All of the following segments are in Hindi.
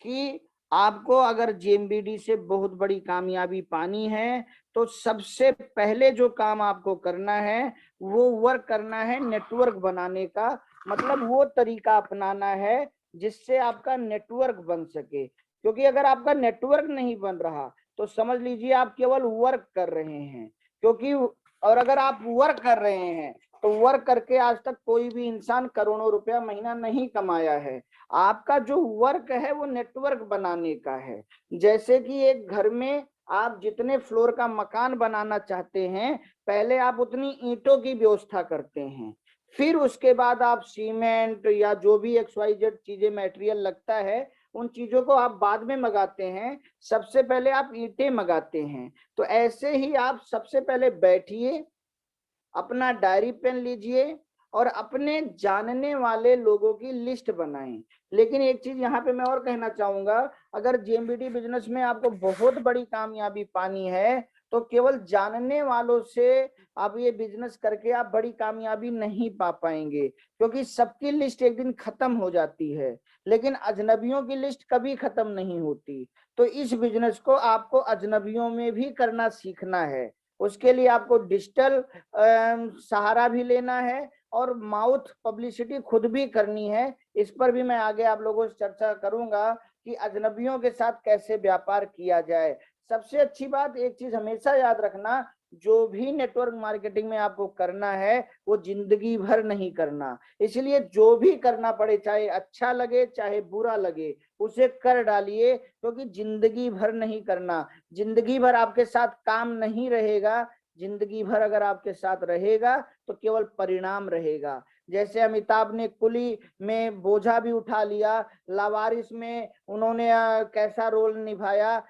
कि आपको अगर जेएमबीडी से बहुत बड़ी कामयाबी पानी है तो सबसे पहले जो काम आपको करना है वो वर्क करना है नेटवर्क बनाने का, मतलब वो तरीका अपनाना है जिससे आपका नेटवर्क बन सके। क्योंकि अगर आपका नेटवर्क नहीं बन रहा तो समझ लीजिए आप केवल वर्क कर रहे हैं। क्योंकि और अगर आप वर्क कर रहे हैं तो वर्क करके आज तक कोई भी इंसान करोड़ों रुपया महीना नहीं कमाया है। आपका जो वर्क है वो नेटवर्क बनाने का है। जैसे कि एक घर में आप जितने फ्लोर का मकान बनाना चाहते हैं, पहले आप उतनी ईंटों की व्यवस्था करते हैं, फिर उसके बाद आप सीमेंट या जो भी XYZ चीजें मटेरियल लगता है उन चीजों को आप बाद में मंगाते हैं, सबसे पहले आप ईंटें मंगाते हैं। तो ऐसे ही आप सबसे पहले बैठिए, अपना डायरी पेन लीजिए और अपने जानने वाले लोगों की लिस्ट बनाएं। लेकिन एक चीज यहाँ पे मैं और कहना चाहूंगा, अगर जेएमबीडी बिजनेस में आपको बहुत बड़ी कामयाबी पानी है तो केवल जानने वालों से आप ये बिजनेस करके आप बड़ी कामयाबी नहीं पा पाएंगे, क्योंकि सबकी लिस्ट एक दिन खत्म हो जाती है लेकिन अजनबियों की लिस्ट कभी खत्म नहीं होती। तो इस बिजनेस को आपको अजनबियों में भी करना सीखना है। उसके लिए आपको डिजिटल सहारा भी लेना है और माउथ पब्लिसिटी खुद भी करनी है। इस पर भी मैं आगे आप लोगों से चर्चा करूंगा कि अजनबियों के साथ कैसे व्यापार किया जाए। सबसे अच्छी बात एक चीज हमेशा याद रखना, जो भी नेटवर्क मार्केटिंग में आपको करना है वो जिंदगी भर नहीं करना। इसलिए जो भी करना पड़े, चाहे अच्छा लगे चाहे बुरा लगे, उसे कर डालिए, क्योंकि जिंदगी भर नहीं करना। जिंदगी भर आपके साथ काम नहीं रहेगा, जिंदगी भर अगर आपके साथ रहेगा तो केवल परिणाम रहेगा। जैसे अमिताभ ने कुली में बोझा भी उठा लिया, लावारिस में उन्होंने कैसा रोल निभाया,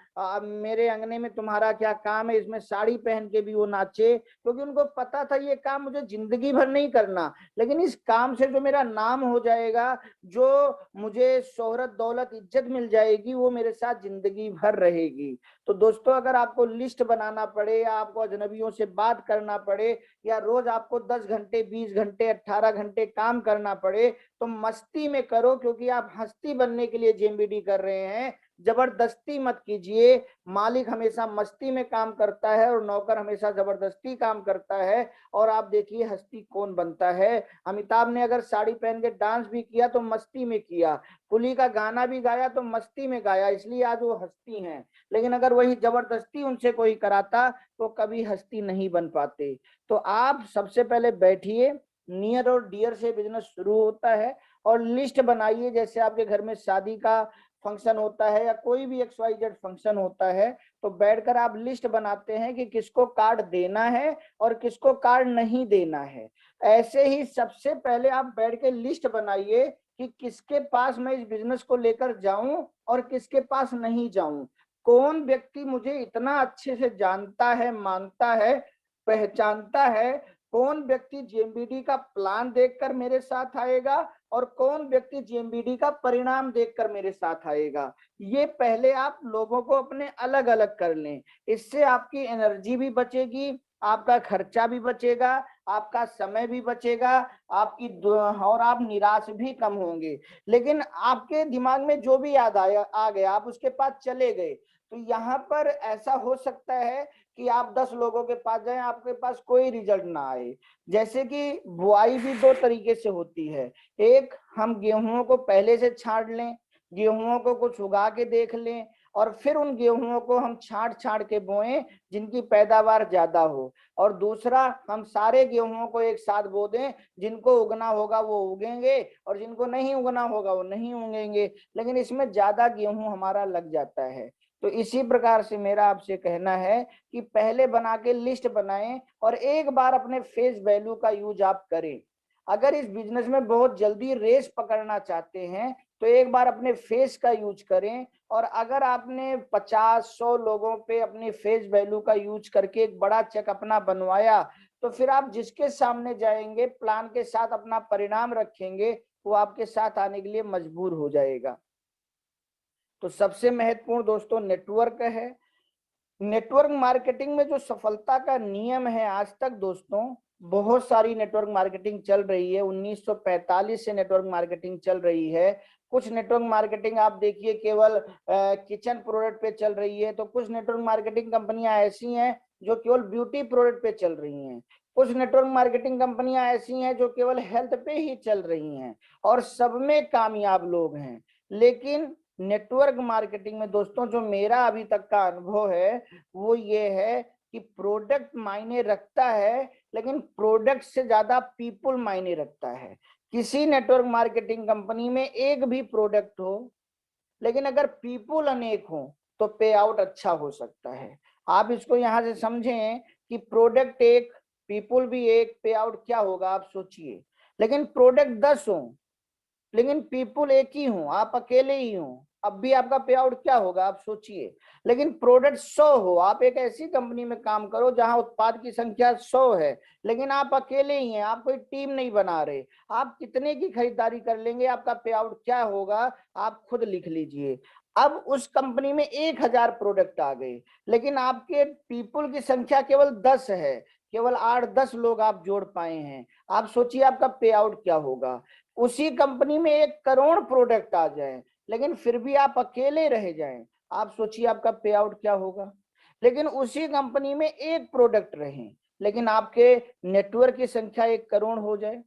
मेरे अंगने में तुम्हारा क्या काम है, इसमें साड़ी पहन के भी वो नाचे, क्योंकि उनको पता था ये काम मुझे जिंदगी भर नहीं करना, लेकिन इस काम से जो मेरा नाम हो जाएगा, जो मुझे शोहरत दौलत इज्जत मिल जाएगी, वो मेरे साथ जिंदगी भर रहेगी। तो दोस्तों, अगर आपको लिस्ट बनाना पड़े या आपको अजनबियों से बात करना पड़े या रोज आपको 10 घंटे 20 घंटे 18 घंटे काम करना पड़े तो मस्ती में करो, क्योंकि आप हस्ती बनने के लिए जेएमबीडी कर रहे हैं। जबरदस्ती मत कीजिए। मालिक हमेशा मस्ती में काम करता है और नौकर हमेशा जबरदस्ती काम करता है। और आप देखिए हस्ती कौन बनता है। अमिताभ ने अगर साड़ी पहन के डांस भी किया तो मस्ती में किया, कुली का गाना भी गाया तो मस्ती में गाया, इसलिए आज वो हस्ती हैं। लेकिन अगर वही जबरदस्ती उनसे कोई कराता तो कभी हस्ती नहीं बन पाते। तो आप सबसे पहले बैठिए, नियर और डियर से बिजनेस शुरू होता है, और लिस्ट बनाइए। जैसे आपके घर में शादी का फंक्शन होता है या कोई भी XYZ फंक्शन होता है तो बैठकर आप लिस्ट बनाते हैं कि किसको कार्ड देना है और किसको कार्ड नहीं देना है। ऐसे ही सबसे पहले आप बैठ के लिस्ट बनाइए कि किसके पास मैं इस बिजनेस को लेकर जाऊं और किसके पास नहीं जाऊं। कौन व्यक्ति मुझे इतना अच्छे से जानता है, मानता है, पहचानता है, कौन व्यक्ति जेएमबीडी का प्लान देखकर मेरे साथ आएगा और कौन व्यक्ति जेएमबीडी का परिणाम देखकर मेरे साथ आएगा। ये पहले आप लोगों को अपने अलग अलग कर लें। इससे आपकी एनर्जी भी बचेगी, आपका खर्चा भी बचेगा, आपका समय भी बचेगा, आपकी और आप निराश भी कम होंगे। लेकिन आपके दिमाग में जो भी याद आया आ गया, आप उसके पास चले गए, तो यहाँ पर ऐसा हो सकता है कि आप 10 लोगों के पास जाएं, आपके पास कोई रिजल्ट ना आए। जैसे कि बुआई भी दो तरीके से होती है। एक, हम गेहूं को पहले से छांट लें, गेहूं को कुछ उगा के देख लें और फिर उन गेहूं को हम छांट छांट के बोएं जिनकी पैदावार ज्यादा हो। और दूसरा, हम सारे गेहूं को एक साथ बो दें, जिनको उगना होगा वो उगेंगे और जिनको नहीं उगना होगा वो नहीं उगेंगे, लेकिन इसमें ज्यादा गेहूं हमारा लग जाता है। तो इसी प्रकार से मेरा आपसे कहना है कि पहले बना के लिस्ट बनाएं और एक बार अपने फेस वैल्यू का यूज आप करें। अगर इस बिजनेस में बहुत जल्दी रेस पकड़ना चाहते हैं तो एक बार अपने फेस का यूज करें। और अगर आपने 50-100 लोगों पे अपने फेस वैल्यू का यूज करके एक बड़ा चेक अपना बनवाया, तो फिर आप जिसके सामने जाएंगे, प्लान के साथ अपना परिणाम रखेंगे, वो आपके साथ आने के लिए मजबूर हो जाएगा। तो सबसे महत्वपूर्ण दोस्तों नेटवर्क है। नेटवर्क मार्केटिंग में जो सफलता का नियम है, आज तक दोस्तों बहुत सारी नेटवर्क मार्केटिंग चल रही है, 1945 से नेटवर्क मार्केटिंग चल रही है, कुछ नेटवर्क मार्केटिंग आप देखिए केवल किचन प्रोडक्ट पे चल रही है, तो कुछ नेटवर्क मार्केटिंग कंपनियां ऐसी हैं जो केवल ब्यूटी प्रोडक्ट पे चल रही हैं, कुछ नेटवर्क मार्केटिंग कंपनियां ऐसी हैं जो केवल हेल्थ पे ही चल रही हैं, और सब में कामयाब लोग हैं। लेकिन नेटवर्क मार्केटिंग में दोस्तों जो मेरा अभी तक का अनुभव है वो ये है कि प्रोडक्ट मायने रखता है, लेकिन प्रोडक्ट से ज्यादा पीपल मायने रखता है। किसी नेटवर्क मार्केटिंग कंपनी में एक भी प्रोडक्ट हो, लेकिन अगर पीपल अनेक हो तो पे आउट अच्छा हो सकता है। आप इसको यहां से समझें कि प्रोडक्ट एक, पीपल भी एक, पे आउट क्या होगा आप सोचिए। लेकिन प्रोडक्ट 10 हो लेकिन पीपल एक ही हो, आप अकेले ही हो, अब भी आपका पे आउट क्या होगा आप सोचिए। लेकिन प्रोडक्ट 100 हो, आप एक ऐसी कंपनी में काम करो जहां उत्पाद की संख्या 100 है, लेकिन आप अकेले ही हैं, आप कोई टीम नहीं बना रहे, आप कितने की खरीदारी कर लेंगे, आपका पे आउट क्या होगा आप खुद लिख लीजिए। अब उस कंपनी में 1000 प्रोडक्ट आ गए, लेकिन आपके पीपल की संख्या केवल 10 है, केवल 8-10 लोग आप जोड़ पाए हैं, आप सोचिए आपका पे आउट क्या होगा। उसी कंपनी में 1 करोड़ प्रोडक्ट आ जाए, लेकिन फिर भी आप अकेले रह जाएं, आप सोचिए आपका पे आउट क्या होगा। लेकिन उसी कंपनी में 1 प्रोडक्ट रहे, लेकिन आपके नेटवर्क की संख्या 1 करोड़ हो जाए,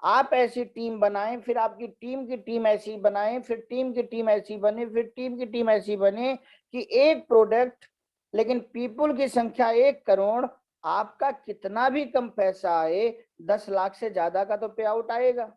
आप ऐसी टीम बनाएं, फिर आपकी टीम की टीम ऐसी बनाएं, फिर टीम की टीम ऐसी बने, फिर टीम की टीम ऐसी बने कि 1 प्रोडक्ट लेकिन पीपल की संख्या 1 करोड़, आपका कितना भी कम पैसा आए 10 लाख से ज्यादा का तो पे आउट आएगा।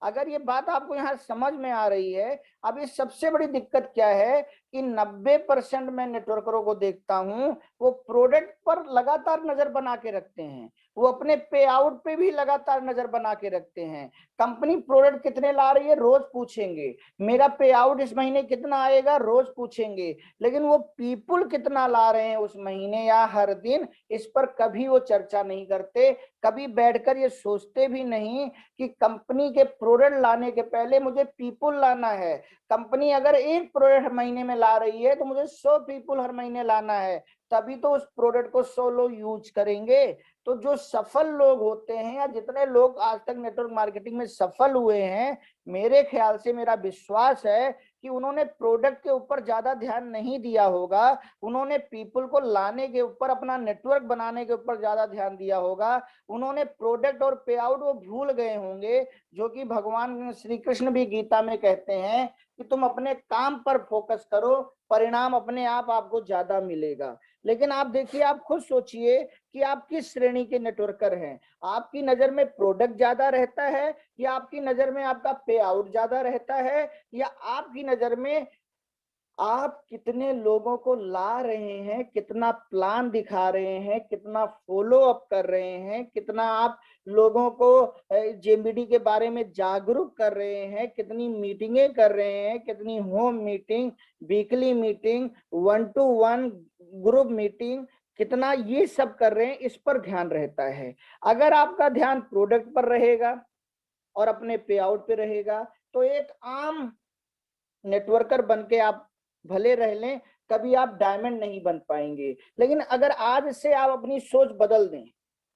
अगर ये बात आपको यहाँ समझ में आ रही है। अब इस सबसे बड़ी दिक्कत क्या है कि 90% मैं नेटवर्करों को देखता हूं वो प्रोडक्ट पर लगातार नजर बना के रखते हैं, वो अपने पे आउट पे भी लगातार नजर बना के रखते हैं। कंपनी प्रोडक्ट कितने ला रही है रोज पूछेंगे, मेरा पे आउट इस महीने कितना आएगा रोज पूछेंगे, लेकिन वो पीपल कितना ला रहे हैं उस महीने या हर दिन इस पर कभी वो चर्चा नहीं करते। कभी बैठकर ये सोचते भी नहीं कि कंपनी के प्रोडक्ट लाने के पहले मुझे पीपल लाना है। कंपनी अगर 1 प्रोडक्ट महीने में ला रही है तो मुझे 100 पीपल हर महीने लाना है, तभी तो उस प्रोडक्ट को 100 लोग यूज करेंगे। तो जो सफल लोग होते हैं या जितने लोग आज तक नेटवर्क मार्केटिंग में सफल हुए हैं, मेरे ख्याल से मेरा विश्वास है कि उन्होंने प्रोडक्ट के ऊपर ज्यादा ध्यान नहीं दिया होगा, उन्होंने पीपल को लाने के ऊपर, अपना नेटवर्क बनाने के ऊपर ज्यादा ध्यान दिया होगा। उन्होंने प्रोडक्ट और पे आउट वो भूल गए होंगे, जो कि भगवान श्री कृष्ण भी गीता में कहते हैं कि तुम अपने काम पर फोकस करो, परिणाम अपने आप आपको ज्यादा मिलेगा। लेकिन आप देखिए, आप खुद सोचिए कि आप किस श्रेणी के नेटवर्कर हैं। आपकी नजर में प्रोडक्ट ज्यादा रहता है, या आपकी नजर में आपका पे आउट ज्यादा रहता है, या आपकी नजर में आप कितने लोगों को ला रहे हैं, कितना प्लान दिखा रहे हैं, कितना फॉलो अप कर रहे हैं, कितना आप लोगों को जेएमबीडी के बारे में जागरूक कर रहे हैं, कितनी मीटिंगें कर रहे हैं, कितनी home meeting, weekly meeting, 1-to-1 group meeting, कितना ये सब कर रहे हैं, इस पर ध्यान रहता है। अगर आपका ध्यान प्रोडक्ट पर रहेगा और अपने पे आउट पे रहेगा तो एक आम नेटवर्कर बन के आप भले रह लें, कभी आप डायमंड नहीं बन पाएंगे। लेकिन अगर आज से आप अपनी सोच बदल दें,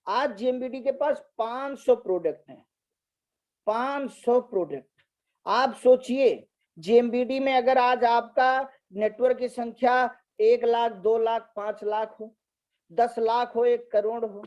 आज जेएमबीडी के पास 500 प्रोडक्ट हैं, 500 प्रोडक्ट। आप सोचिए जेएमबीडी में अगर आज आपका नेटवर्क की संख्या 1 लाख, 2 लाख, 5 लाख हो, 10 लाख हो, 1 करोड़ हो,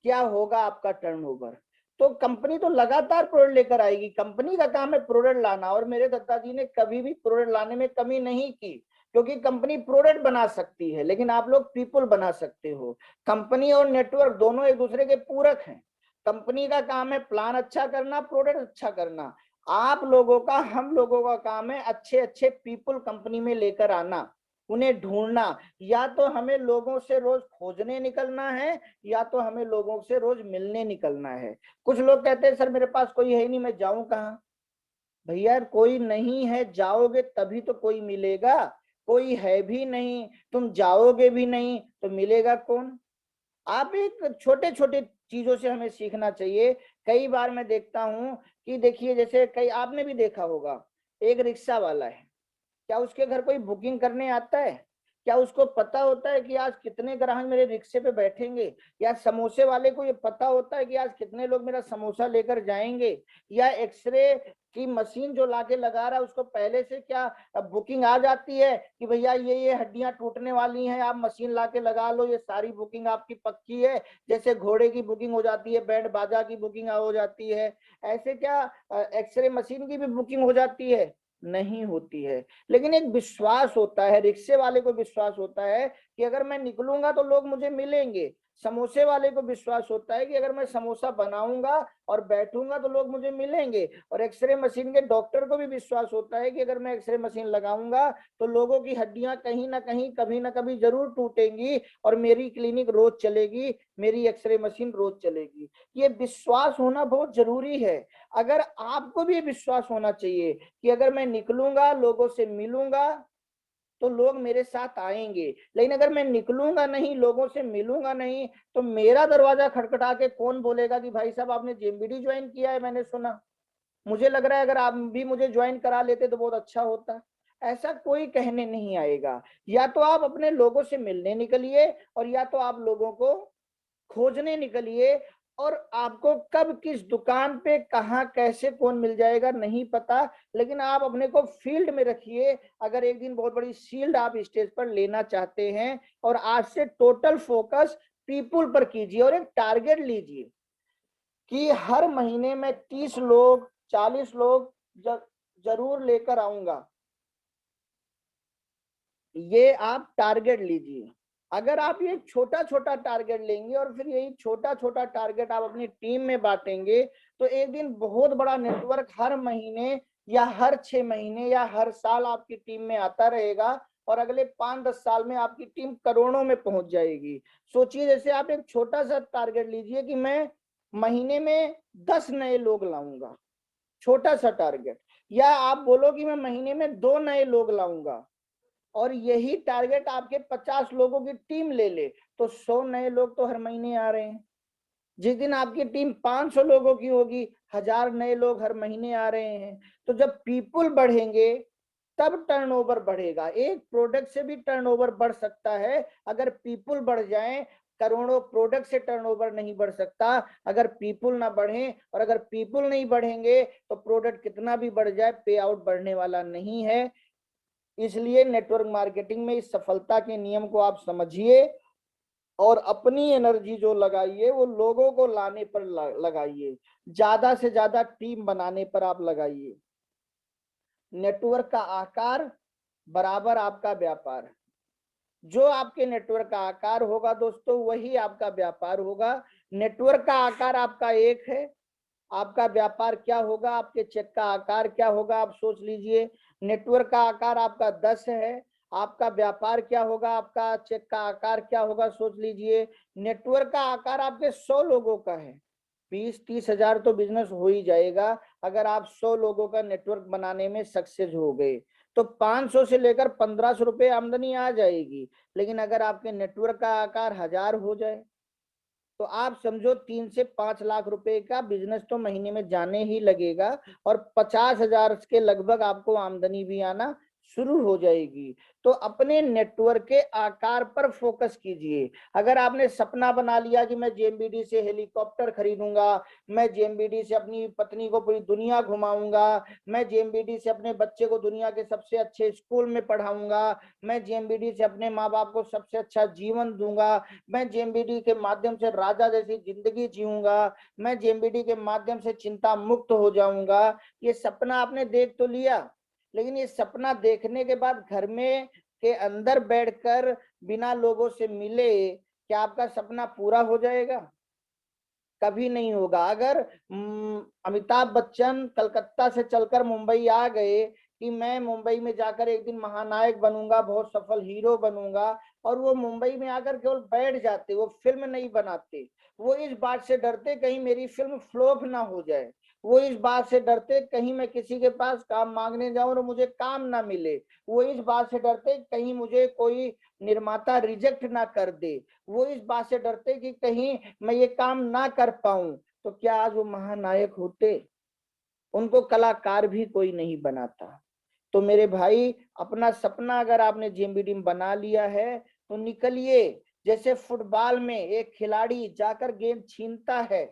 क्या होगा आपका टर्नओवर। तो कंपनी तो लगातार प्रोडक्ट लेकर आएगी, कंपनी का काम है प्रोडक्ट लाना, और मेरे दत्ता जी ने कभी भी प्रोडक्ट लाने में कमी नहीं की, क्योंकि कंपनी प्रोडक्ट बना सकती है लेकिन आप लोग पीपल बना सकते हो। कंपनी और नेटवर्क दोनों एक दूसरे के पूरक हैं। कंपनी का काम है प्लान अच्छा करना, प्रोडक्ट अच्छा करना। आप लोगों का, हम लोगों का काम है अच्छे अच्छे पीपल कंपनी में लेकर आना, उन्हें ढूंढना। या तो हमें लोगों से रोज खोजने निकलना है, या तो हमें लोगों से रोज मिलने निकलना है। कुछ लोग कहते हैं सर मेरे पास कोई है नहीं, मैं जाऊं कहाँ। भैया कोई नहीं है, जाओगे तभी तो कोई मिलेगा। कोई है भी नहीं, तुम जाओगे भी नहीं तो मिलेगा कौन। आप एक छोटे छोटे चीजों से हमें सीखना चाहिए। कई बार मैं देखता हूं कि देखिए, जैसे कई आपने भी देखा होगा, एक रिक्शा वाला है, क्या उसके घर कोई बुकिंग करने आता है? क्या उसको पता होता है कि आज कितने ग्राहक मेरे रिक्शे पे बैठेंगे? या समोसे वाले को ये पता होता है कि आज कितने लोग मेरा समोसा लेकर जाएंगे? या एक्सरे की मशीन जो लाके लगा रहा है उसको पहले से क्या बुकिंग आ जाती है कि भैया ये हड्डियां टूटने वाली हैं, आप मशीन लाके लगा लो, ये सारी बुकिंग आपकी पक्की है? जैसे घोड़े की बुकिंग हो जाती है, बैंड बाजा की बुकिंग हो जाती है, ऐसे क्या एक्सरे मशीन की भी बुकिंग हो जाती है? नहीं होती है। लेकिन एक विश्वास होता है, रिक्शे वाले को विश्वास होता है कि अगर मैं निकलूंगा तो लोग मुझे मिलेंगे। समोसे वाले को विश्वास होता है कि अगर मैं समोसा बनाऊंगा और बैठूंगा तो लोग मुझे मिलेंगे। और एक्सरे मशीन के डॉक्टर को भी विश्वास होता है कि अगर मैं एक्सरे मशीन लगाऊंगा तो लोगों की हड्डियां कहीं ना कहीं कभी ना कभी जरूर टूटेंगी और मेरी क्लिनिक रोज चलेगी, मेरी एक्सरे मशीन रोज चलेगी। ये विश्वास होना बहुत जरूरी है। अगर आपको भी विश्वास होना चाहिए कि अगर मैं निकलूंगा, लोगों से मिलूंगा तो लोग मेरे साथ आएंगे। लेकिन अगर मैं निकलूंगा नहीं, लोगों से मिलूंगा नहीं, तो मेरा दरवाजा खटखटा के कौन बोलेगा कि भाई साहब आपने जेएमबीडी ज्वाइन किया है, मैंने सुना। मुझे लग रहा है अगर आप भी मुझे ज्वाइन करा लेते तो बहुत अच्छा होता। ऐसा कोई कहने नहीं आएगा। या तो आप अपने लोगों से मिलने निकलिए और या तो आप लोगों को खोजने निकलिए। और आपको कब किस दुकान पे कहाँ कैसे कौन मिल जाएगा नहीं पता, लेकिन आप अपने को फील्ड में रखिए। अगर एक दिन बहुत बड़ी शील्ड आप स्टेज पर लेना चाहते हैं, और आज से टोटल फोकस पीपुल पर कीजिए और एक टारगेट लीजिए कि हर महीने में 30 लोग 40 लोग जरूर लेकर आऊंगा। ये आप टारगेट लीजिए। अगर आप ये छोटा छोटा टारगेट लेंगे और फिर यही छोटा छोटा टारगेट आप अपनी टीम में बांटेंगे, तो एक दिन बहुत बड़ा नेटवर्क हर महीने या हर 6 महीने या हर साल आपकी टीम में आता रहेगा। और अगले 5-10 साल में आपकी टीम करोड़ों में पहुंच जाएगी। सोचिए, जैसे आप एक छोटा सा टारगेट लीजिए कि मैं महीने में 10 नए लोग लाऊंगा, छोटा सा टारगेट। या आप बोलो कि मैं महीने में 2 नए लोग लाऊंगा, और यही टारगेट आपके 50 लोगों की टीम ले ले, तो 100 नए लोग तो हर महीने आ रहे हैं। जिस दिन आपकी टीम 500 लोगों की होगी, 1000 नए लोग हर महीने आ रहे हैं। तो जब पीपुल बढ़ेंगे तब टर्नओवर बढ़ेगा। एक प्रोडक्ट से भी टर्नओवर बढ़ सकता है अगर पीपुल बढ़ जाएं। करोड़ों प्रोडक्ट से टर्नओवर नहीं बढ़ सकता अगर पीपुल ना बढ़े। और अगर पीपुल नहीं बढ़ेंगे तो प्रोडक्ट कितना भी बढ़ जाए, पे आउट बढ़ने वाला नहीं है। इसलिए नेटवर्क मार्केटिंग में इस सफलता के नियम को आप समझिए और अपनी एनर्जी जो लगाइए वो लोगों को लाने पर लगाइए, ज्यादा से ज्यादा टीम बनाने पर आप लगाइए। नेटवर्क का आकार बराबर आपका व्यापार है। जो आपके नेटवर्क का आकार होगा दोस्तों, वही आपका व्यापार होगा। नेटवर्क का आकार आपका 1 है, आपका व्यापार क्या होगा, आपके चेक का आकार क्या होगा, आप सोच लीजिए। नेटवर्क का आकार आपका 10 है, आपका व्यापार क्या होगा, आपका चेक का आकार क्या होगा, सोच लीजिए। नेटवर्क का आकार आपके 100 लोगों का है, 20-30 हजार तो बिजनेस हो ही जाएगा अगर आप 100 लोगों का नेटवर्क बनाने में सक्सेस हो गए। तो 500 से लेकर 1500 रुपए आमदनी आ जाएगी। लेकिन अगर आपके नेटवर्क का आकार 1000 हो जाए तो आप समझो 3 से 5 लाख रुपए का बिजनेस तो महीने में जाने ही लगेगा, और 50 हजार के लगभग आपको आमदनी भी आना शुरू हो जाएगी। तो अपने नेटवर्क के आकार पर फोकस कीजिए। अगर आपने सपना बना लिया कि मैं जेएमबीडी से हेलीकॉप्टर खरीदूंगा, मैं जेएमबीडी से अपनी पत्नी को पूरी दुनिया घुमाऊंगा, मैं जेएमबीडी से अपने बच्चे को दुनिया के सबसे अच्छे स्कूल में पढ़ाऊंगा, मैं जेएमबीडी से अपने माँ बाप को सबसे अच्छा जीवन दूंगा, मैं जेएमबीडी के माध्यम से राजा जैसी जिंदगी जीऊंगा, मैं जेएमबीडी के माध्यम से चिंता मुक्त हो जाऊंगा, ये सपना आपने देख तो लिया। लेकिन ये सपना देखने के बाद घर में के अंदर बैठकर बिना लोगों से मिले क्या आपका सपना पूरा हो जाएगा? कभी नहीं होगा। अगर अमिताभ बच्चन कलकत्ता से चलकर मुंबई आ गए कि मैं मुंबई में जाकर एक दिन महानायक बनूंगा, बहुत सफल हीरो बनूंगा, और वो मुंबई में आकर केवल बैठ जाते, वो फिल्म नहीं बनाते। वो इस बात से डरते कहीं मेरी फिल्म फ्लॉप ना हो जाए, वो इस बात से डरते कहीं मैं किसी के पास काम मांगने जाऊं और मुझे काम ना मिले, वो इस बात से डरते कहीं मुझे कोई निर्माता रिजेक्ट ना कर दे, वो इस बात से डरते कि कहीं मैं ये काम ना कर पाऊं। तो क्या आज वो महानायक होते? उनको कलाकार भी कोई नहीं बनाता। तो मेरे भाई, अपना सपना अगर आपने जेएमबीडी में बना लिया है तो निकलिए। जैसे फुटबॉल में एक खिलाड़ी जाकर गेंद छीनता है,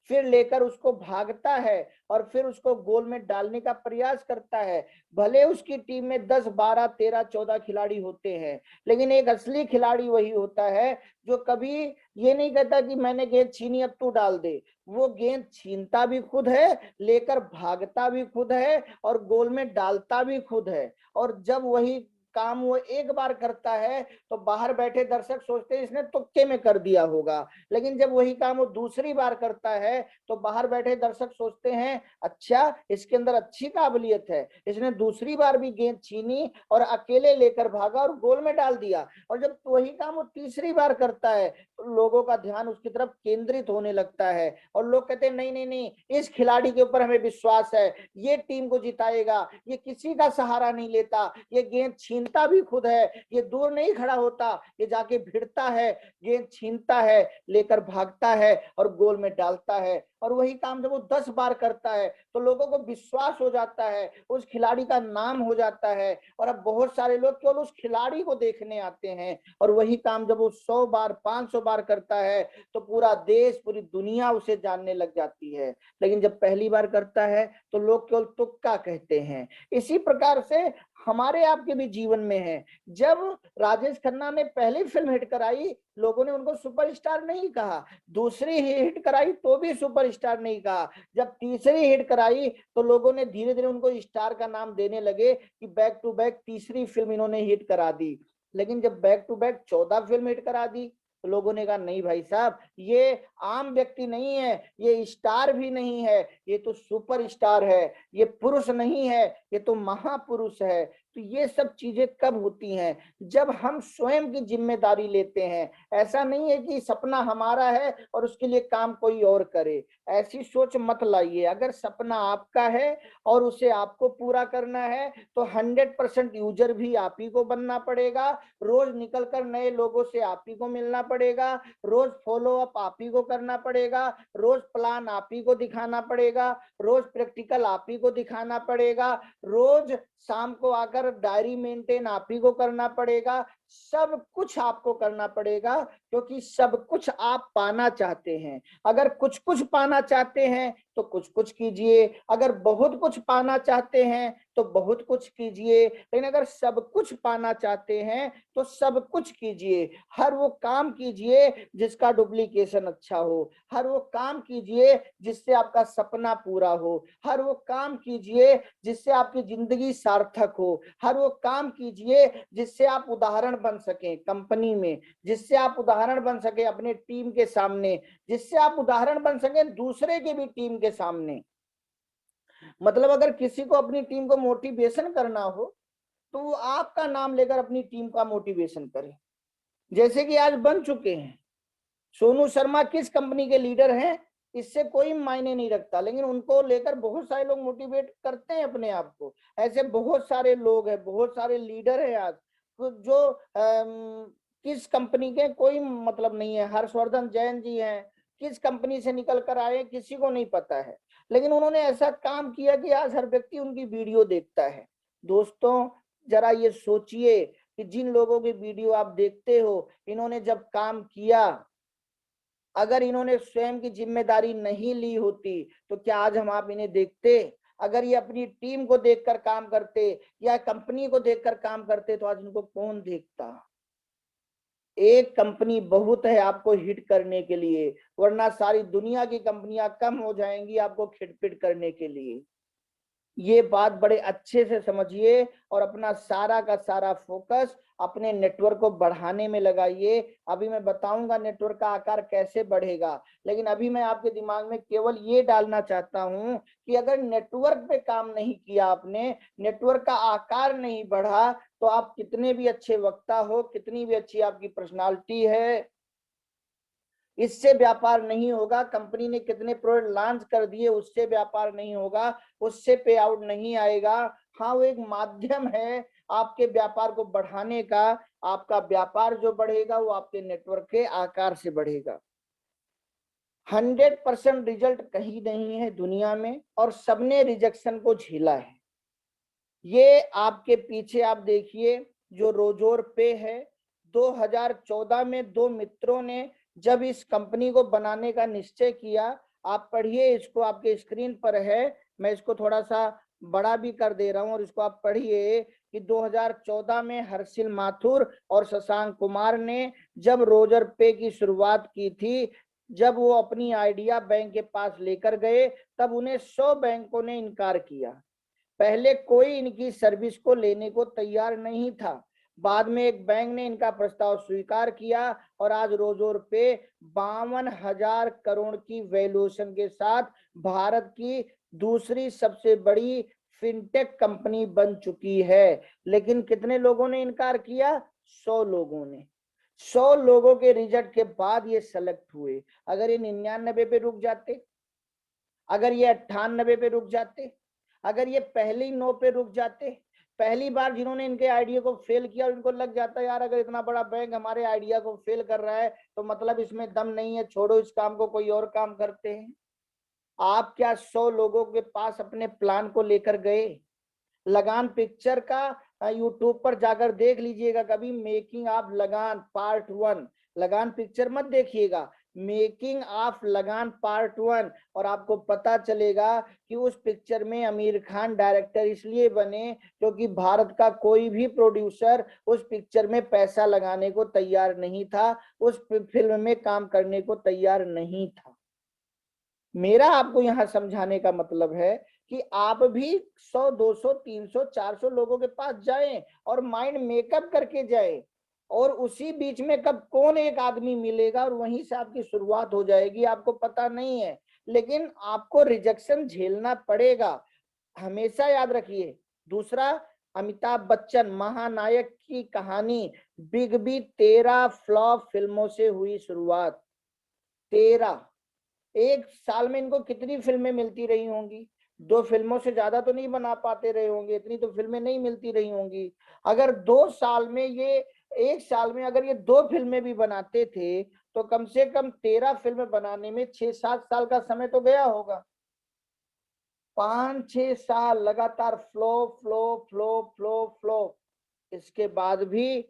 फिर लेकर उसको भागता है और फिर उसको गोल में डालने का प्रयास करता है। भले उसकी टीम में 10, 12, 13, 14 खिलाड़ी होते हैं, लेकिन एक असली खिलाड़ी वही होता है जो कभी ये नहीं कहता कि मैंने गेंद छीनी अब तू डाल दे। वो गेंद छीनता भी खुद है, लेकर भागता भी खुद है और गोल में डालता भी खुद है। और जब वही काम वो एक बार करता है तो बाहर बैठे दर्शक सोचते हैं इसने तुक्के में कर दिया होगा, लेकिन जब वही काम वो दूसरी बार करता है तो बाहर बैठे दर्शक सोचते हैं अच्छा, इसके अंदर अच्छी काबिलियत है, इसने दूसरी बार भी गेंद छीनी और अकेले लेकर भागा और गोल में डाल दिया। और जब वही काम वो तीसरी बार करता है तो लोगों का ध्यान उसकी तरफ केंद्रित होने लगता है और लोग कहते हैं नहीं नहीं नहीं, इस खिलाड़ी के ऊपर हमें विश्वास है, ये टीम को जिताएगा, ये किसी का सहारा नहीं लेता, ये गेंद छीनता भी खुद है, ये दूर नहीं खड़ा होता, ये जाके भिड़ता है, गेंद छीनता है, लेकर भागता है और गोल में डालता है। और वही काम जब वो 10 बार करता है तो लोगों को विश्वास हो जाता है, उस खिलाड़ी का नाम हो जाता है और अब बहुत सारे लोग केवल उस खिलाड़ी को देखने आते हैं। और वही काम जब वो 100 बार, 500 बार करता है तो पूरा देश, पूरी दुनिया उसे जानने लग जाती है। लेकिन जब पहली बार करता है तो लोग केवल तुक्का कहते हैं। इसी प्रकार से हमारे आपके भी जीवन में है। जब राजेश खन्ना ने पहली फिल्म हिट कराई, लोगों ने उनको सुपरस्टार नहीं कहा, दूसरी हिट कराई तो भी सुपरस्टार नहीं कहा, जब तीसरी हिट कराई तो लोगों ने धीरे धीरे उनको स्टार का नाम देने लगे कि बैक टू बैक तीसरी फिल्म इन्होंने हिट करा दी। लेकिन जब back to back 14 film hit करा दी तो लोगों ने कहा नहीं भाई साहब, ये आम व्यक्ति नहीं है, ये स्टार भी नहीं है, ये तो सुपर स्टार है, ये पुरुष नहीं है, ये तो महापुरुष है। तो ये सब चीजें कब होती हैं? जब हम स्वयं की जिम्मेदारी लेते हैं। ऐसा नहीं है कि सपना हमारा है और उसके लिए काम कोई और करे, ऐसी सोच मत लाइए। अगर सपना आपका है और उसे आपको पूरा करना है तो 100% यूजर भी आप ही को बनना पड़ेगा, रोज निकलकर नए लोगों से आप ही को मिलना पड़ेगा, रोज फॉलो अप आप ही को करना पड़ेगा, रोज प्लान आप ही को दिखाना पड़ेगा, रोज प्रैक्टिकल आप ही को दिखाना पड़ेगा, रोज शाम को आकर डायरी मेंटेन आप ही को करना पड़ेगा। सब कुछ आपको करना पड़ेगा क्योंकि सब कुछ आप पाना चाहते हैं। अगर कुछ कुछ पाना चाहते हैं तो कुछ कुछ कीजिए, अगर बहुत कुछ पाना चाहते हैं तो बहुत कुछ कीजिए, लेकिन अगर सब कुछ पाना चाहते हैं तो सब कुछ कीजिए। हर वो काम कीजिए जिसका डुप्लीकेशन अच्छा हो, हर वो काम कीजिए जिससे आपका सपना पूरा हो, हर वो काम कीजिए जिससे आपकी जिंदगी सार्थक हो, हर वो काम कीजिए जिससे आप उदाहरण बन सके कंपनी में, जिससे आप उदाहरण बन सके अपने टीम के सामने, जिससे आप उदाहरण बन सके दूसरे के भी टीम के सामने। मतलब अगर किसी को अपनी टीम को मोटिवेशन करना हो तो वो आपका नाम लेकर अपनी टीम का मोटिवेशन करे। जैसे कि आज बन चुके हैं, सोनू शर्मा किस कंपनी के लीडर हैं इससे कोई मायने नहीं रखता, लेकिन उनको लेकर बहुत सारे लोग मोटिवेट करते हैं अपने आप को। ऐसे बहुत सारे लोग हैं, बहुत सारे लीडर हैं आज जो किस कंपनी के कोई मतलब नहीं है। हर्षवर्धन जैन जी हैं, किस कंपनी से निकल कर आए किसी को नहीं पता है, लेकिन उन्होंने ऐसा काम किया कि आज हर व्यक्ति उनकी वीडियो देखता है। दोस्तों, जरा ये सोचिए कि जिन लोगों की वीडियो आप देखते हो, इन्होंने जब काम किया, अगर इन्होंने स्वयं की जिम्मेदारी नहीं ली होती तो क्या आज हम आप इन्हें देखते? अगर ये अपनी टीम को देखकर काम करते या कंपनी को देखकर काम करते तो आज इनको कौन देखता? एक कंपनी बहुत है आपको हिट करने के लिए, वरना सारी दुनिया की कंपनियां कम हो जाएंगी आपको खिटपिट करने के लिए। ये बात बड़े अच्छे से समझिए और अपना सारा का सारा फोकस अपने नेटवर्क को बढ़ाने में लगाइए। अभी मैं बताऊंगा नेटवर्क का आकार कैसे बढ़ेगा, लेकिन अभी मैं आपके दिमाग में केवल ये डालना चाहता हूं कि अगर नेटवर्क पे काम नहीं किया आपने, नेटवर्क का आकार नहीं बढ़ा, तो आप कितने भी अच्छे वक्ता हो, कितनी भी अच्छी आपकी पर्सनालिटी है, इससे व्यापार नहीं होगा। कंपनी ने कितने प्रोडक्ट लॉन्च कर दिए, उससे व्यापार नहीं होगा, उससे पे आउट नहीं आएगा। हाँ, वो एक माध्यम है आपके व्यापार को बढ़ाने का। आपका व्यापार जो बढ़ेगा वो आपके नेटवर्क के आकार से बढ़ेगा। 100% रिजल्ट कहीं नहीं है दुनिया में और सबने रिजेक्शन को झेला है। ये आपके पीछे आप देखिए जो रोजोर पे है, 2014 में दो मित्रों ने जब इस कंपनी को बनाने का निश्चय किया, आप पढ़िए इसको, आपके स्क्रीन पर है, मैं इसको थोड़ा सा बड़ा भी कर दे रहा हूं और इसको आप पढ़िए कि 2014 में हर्षिल माथुर और शशांक कुमार ने जब रोजर पे की शुरुआत की थी, जब वो अपनी आइडिया बैंक के पास लेकर गए, तब उन्हें 100 बैंकों ने इनकार किया। पहले कोई इनकी सर्विस को लेने को तैयार नहीं था। बाद में एक बैंक ने इनका प्रस्ताव स्वीकार किया और आज रोजोर पे 52,000 करोड़ की वैल्यूएशन के साथ भारत की दूसरी सबसे बड़ी फिनटेक कंपनी बन चुकी है। लेकिन कितने लोगों ने इनकार किया? 100 लोगों ने। 100 लोगों के रिजल्ट के बाद ये सेलेक्ट हुए। अगर ये 99 पे रुक जाते, अगर ये 98 पे रुक जाते, अगर ये पहले ही 9 पे रुक जाते, पहली बार जिन्होंने इनके आइडिया को फेल किया और इनको लग जाता यार अगर इतना बड़ा बैंक हमारे आइडिया को फेल कर रहा है तो मतलब इसमें दम नहीं है, छोड़ो इस काम को, कोई और काम करते हैं। आप क्या 100 लोगों के पास अपने प्लान को लेकर गए? लगान पिक्चर का यूट्यूब पर जाकर देख लीजिएगा कभी, मेकिंग ऑफ लगान पार्ट 1। लगान पिक्चर मत देखिएगा, मेकिंग ऑफ लगान पार्ट 1, और आपको पता चलेगा कि उस पिक्चर में आमिर खान डायरेक्टर इसलिए बने क्योंकि भारत का कोई भी प्रोड्यूसर उस पिक्चर में पैसा लगाने को तैयार नहीं था, उस फिल्म में काम करने को तैयार नहीं था। मेरा आपको यहां समझाने का मतलब है कि आप भी 100, 200, 300, 400 लोगों के पास जाएं और माइंड मेकअप करके जाएं, और उसी बीच में कब कौन एक आदमी मिलेगा और वहीं से आपकी शुरुआत हो जाएगी आपको पता नहीं है, लेकिन आपको रिजेक्शन झेलना पड़ेगा, हमेशा याद रखिए। दूसरा, अमिताभ बच्चन महानायक की कहानी, बिग बी 13 फ्लॉप फिल्मों से हुई शुरुआत। 13, एक साल में इनको कितनी फिल्में मिलती रही होंगी? 2 फिल्मों से ज्यादा तो नहीं बना पाते रहे होंगे, इतनी तो फिल्में नहीं मिलती रही होंगी। अगर 2 साल में ये, एक साल में अगर ये 2 फिल्में भी बनाते थे तो कम से कम 13 फिल्में बनाने में 6-7 साल का समय तो गया होगा। 5-6 साल लगातार flow flow flow flow flow. इसके बाद भी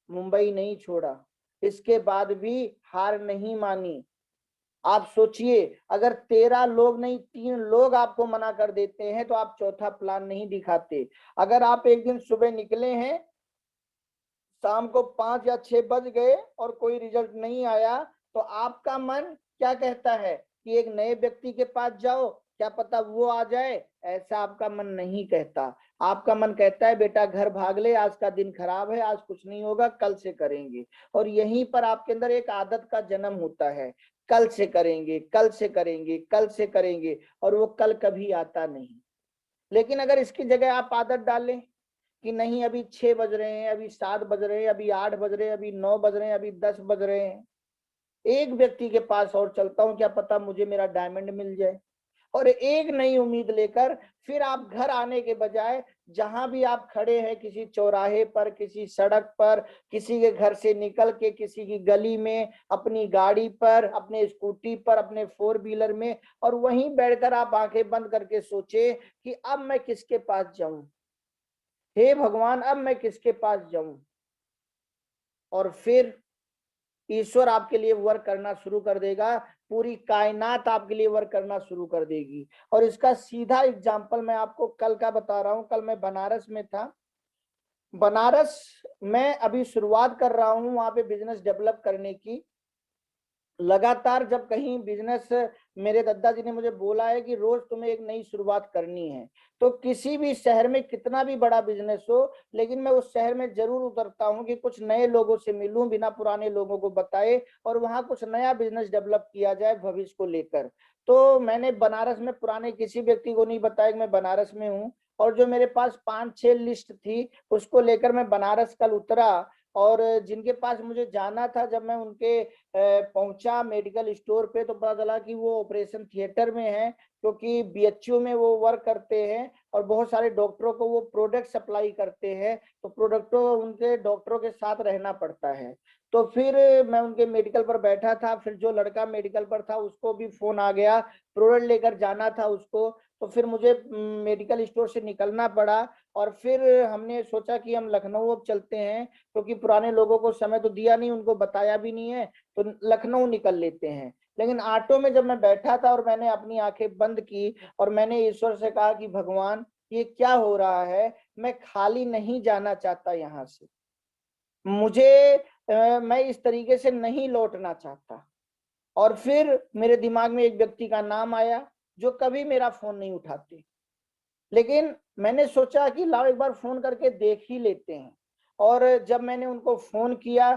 मुंबई नहीं छोड़ा, इसके बाद भी हार नहीं मानी। आप सोचिए, अगर 13 लोग नहीं 3 लोग आपको मना कर देते हैं तो आप चौथा प्लान नहीं दिखाते। अगर आप एक दिन सुबह निकले हैं, शाम को 5 या 6 बज गए और कोई रिजल्ट नहीं आया, तो आपका मन क्या कहता है कि एक नए व्यक्ति के पास जाओ, क्या पता वो आ जाए? ऐसा आपका मन नहीं कहता। आपका मन कहता है बेटा घर भाग ले, आज का दिन खराब है, आज कुछ नहीं होगा, कल से करेंगे। और यहीं पर आपके अंदर एक आदत का जन्म होता है, कल से करेंगे, कल से करेंगे, कल से करेंगे, और वो कल कभी आता नहीं। लेकिन अगर इसकी जगह आप आदत डालें कि नहीं अभी 6 बज रहे हैं, अभी 7 बज रहे हैं, अभी 8 बज रहे हैं, अभी 9 बज रहे हैं, अभी 10 बज रहे हैं, एक व्यक्ति के पास और चलता हूं, क्या पता मुझे मेरा डायमंड मिल जाए, और एक नई उम्मीद लेकर फिर आप घर आने के बजाय जहां भी आप खड़े हैं, किसी चौराहे पर, किसी सड़क पर, किसी के घर से निकल के किसी की गली में, अपनी गाड़ी पर, अपने स्कूटी पर, अपने 4 व्हीलर में, और वहीं बैठकर आप आंखें बंद करके सोचे कि अब मैं किसके पास जाऊं, हे भगवान अब मैं किसके पास जाऊं। और फिर ईश्वर आपके लिए वर्क करना शुरू कर देगा, पूरी कायनात आपके लिए वर्क करना शुरू कर देगी। और इसका सीधा एग्जांपल मैं आपको कल का बता रहा हूं। कल मैं बनारस में था। बनारस में अभी शुरुआत कर रहा हूं वहां पे बिजनेस डेवलप करने की। लगातार जब कहीं बिजनेस, मेरे दादाजी ने मुझे बोला है कि रोज तुम्हें एक नई शुरुआत करनी है, तो किसी भी शहर में कितना भी बड़ा बिजनेस हो, लेकिन मैं उस शहर में जरूर उतरता हूं कि कुछ नए लोगों से मिलूं, बिना पुराने लोगों को बताए, और वहां कुछ नया बिजनेस डेवलप किया जाए भविष्य को लेकर। तो मैंने बनारस में पुराने किसी व्यक्ति को नहीं बताया कि मैं बनारस में हूँ, और जो मेरे पास 5-6 लिस्ट थी उसको लेकर मैं बनारस कल उतरा। और जिनके पास मुझे जाना था, जब मैं उनके पहुंचा मेडिकल स्टोर पे, तो पता चला कि वो ऑपरेशन थिएटर में है, क्योंकि बीएचयू में वो वर्क करते हैं और बहुत सारे डॉक्टरों को वो प्रोडक्ट सप्लाई करते हैं, तो प्रोडक्टों उनके डॉक्टरों के साथ रहना पड़ता है। तो फिर मैं उनके मेडिकल पर बैठा था, फिर जो लड़का मेडिकल पर था उसको भी फोन आ गया, प्रोडक्ट लेकर जाना था उसको। तो फिर मुझे मेडिकल स्टोर से निकलना पड़ा। और फिर हमने सोचा कि हम लखनऊ अब चलते हैं, क्योंकि पुराने लोगों को समय तो दिया नहीं, उनको बताया भी नहीं है, तो लखनऊ निकल लेते हैं। लेकिन ऑटो में जब मैं बैठा था और मैंने अपनी आंखें बंद की और मैंने ईश्वर से कहा कि भगवान ये क्या हो रहा है, मैं खाली नहीं जाना चाहता यहाँ से, मुझे मैं इस तरीके से नहीं लौटना चाहता। और फिर मेरे दिमाग में एक व्यक्ति का नाम आया जो कभी मेरा फोन नहीं उठाते, लेकिन मैंने सोचा कि लाओ एक बार फोन करके देख ही लेते हैं। और जब मैंने उनको फोन किया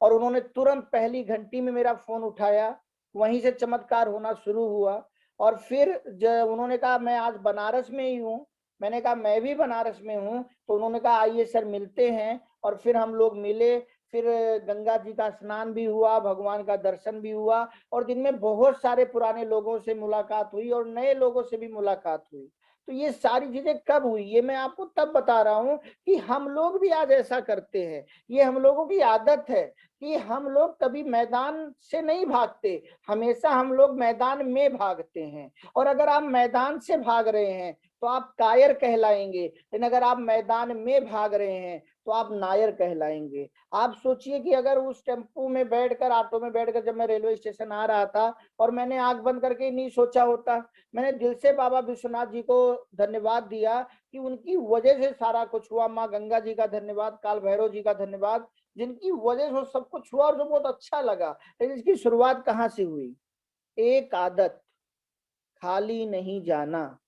और उन्होंने तुरंत पहली घंटी में मेरा फोन उठाया, वहीं से चमत्कार होना शुरू हुआ। और फिर जब उन्होंने कहा मैं आज बनारस में ही हूँ, मैंने कहा मैं भी बनारस में हूँ, तो उन्होंने कहा आइए सर मिलते हैं। और फिर हम लोग मिले, फिर गंगा जी का स्नान भी हुआ, भगवान का दर्शन भी हुआ, और दिन में बहुत सारे पुराने लोगों से मुलाकात हुई और नए लोगों से भी मुलाकात हुई। तो ये सारी चीजें कब हुई, ये मैं आपको तब बता रहा हूं कि हम लोग भी आज ऐसा करते हैं। ये हम लोगों की आदत है कि हम लोग कभी मैदान से नहीं भागते, हमेशा हम लोग मैदान में भागते हैं। और अगर आप मैदान से भाग रहे हैं तो आप कायर कहलाएंगे, लेकिन अगर आप मैदान में भाग रहे हैं तो आप नायर कहलाएंगे। आप सोचिए कि अगर उस टेम्पो में बैठकर, ऑटो में बैठकर जब मैं रेलवे स्टेशन आ रहा था और मैंने आंख बंद करके नहीं सोचा होता, मैंने दिल से बाबा विश्वनाथ जी को धन्यवाद दिया कि उनकी वजह से सारा कुछ हुआ। माँ गंगा जी का धन्यवाद, काल भैरव जी का धन्यवाद, जिनकी वजह से सब कुछ हुआ और जो बहुत अच्छा लगा। लेकिन इसकी शुरुआत कहाँ से हुई? एक आदत, खाली नहीं जाना।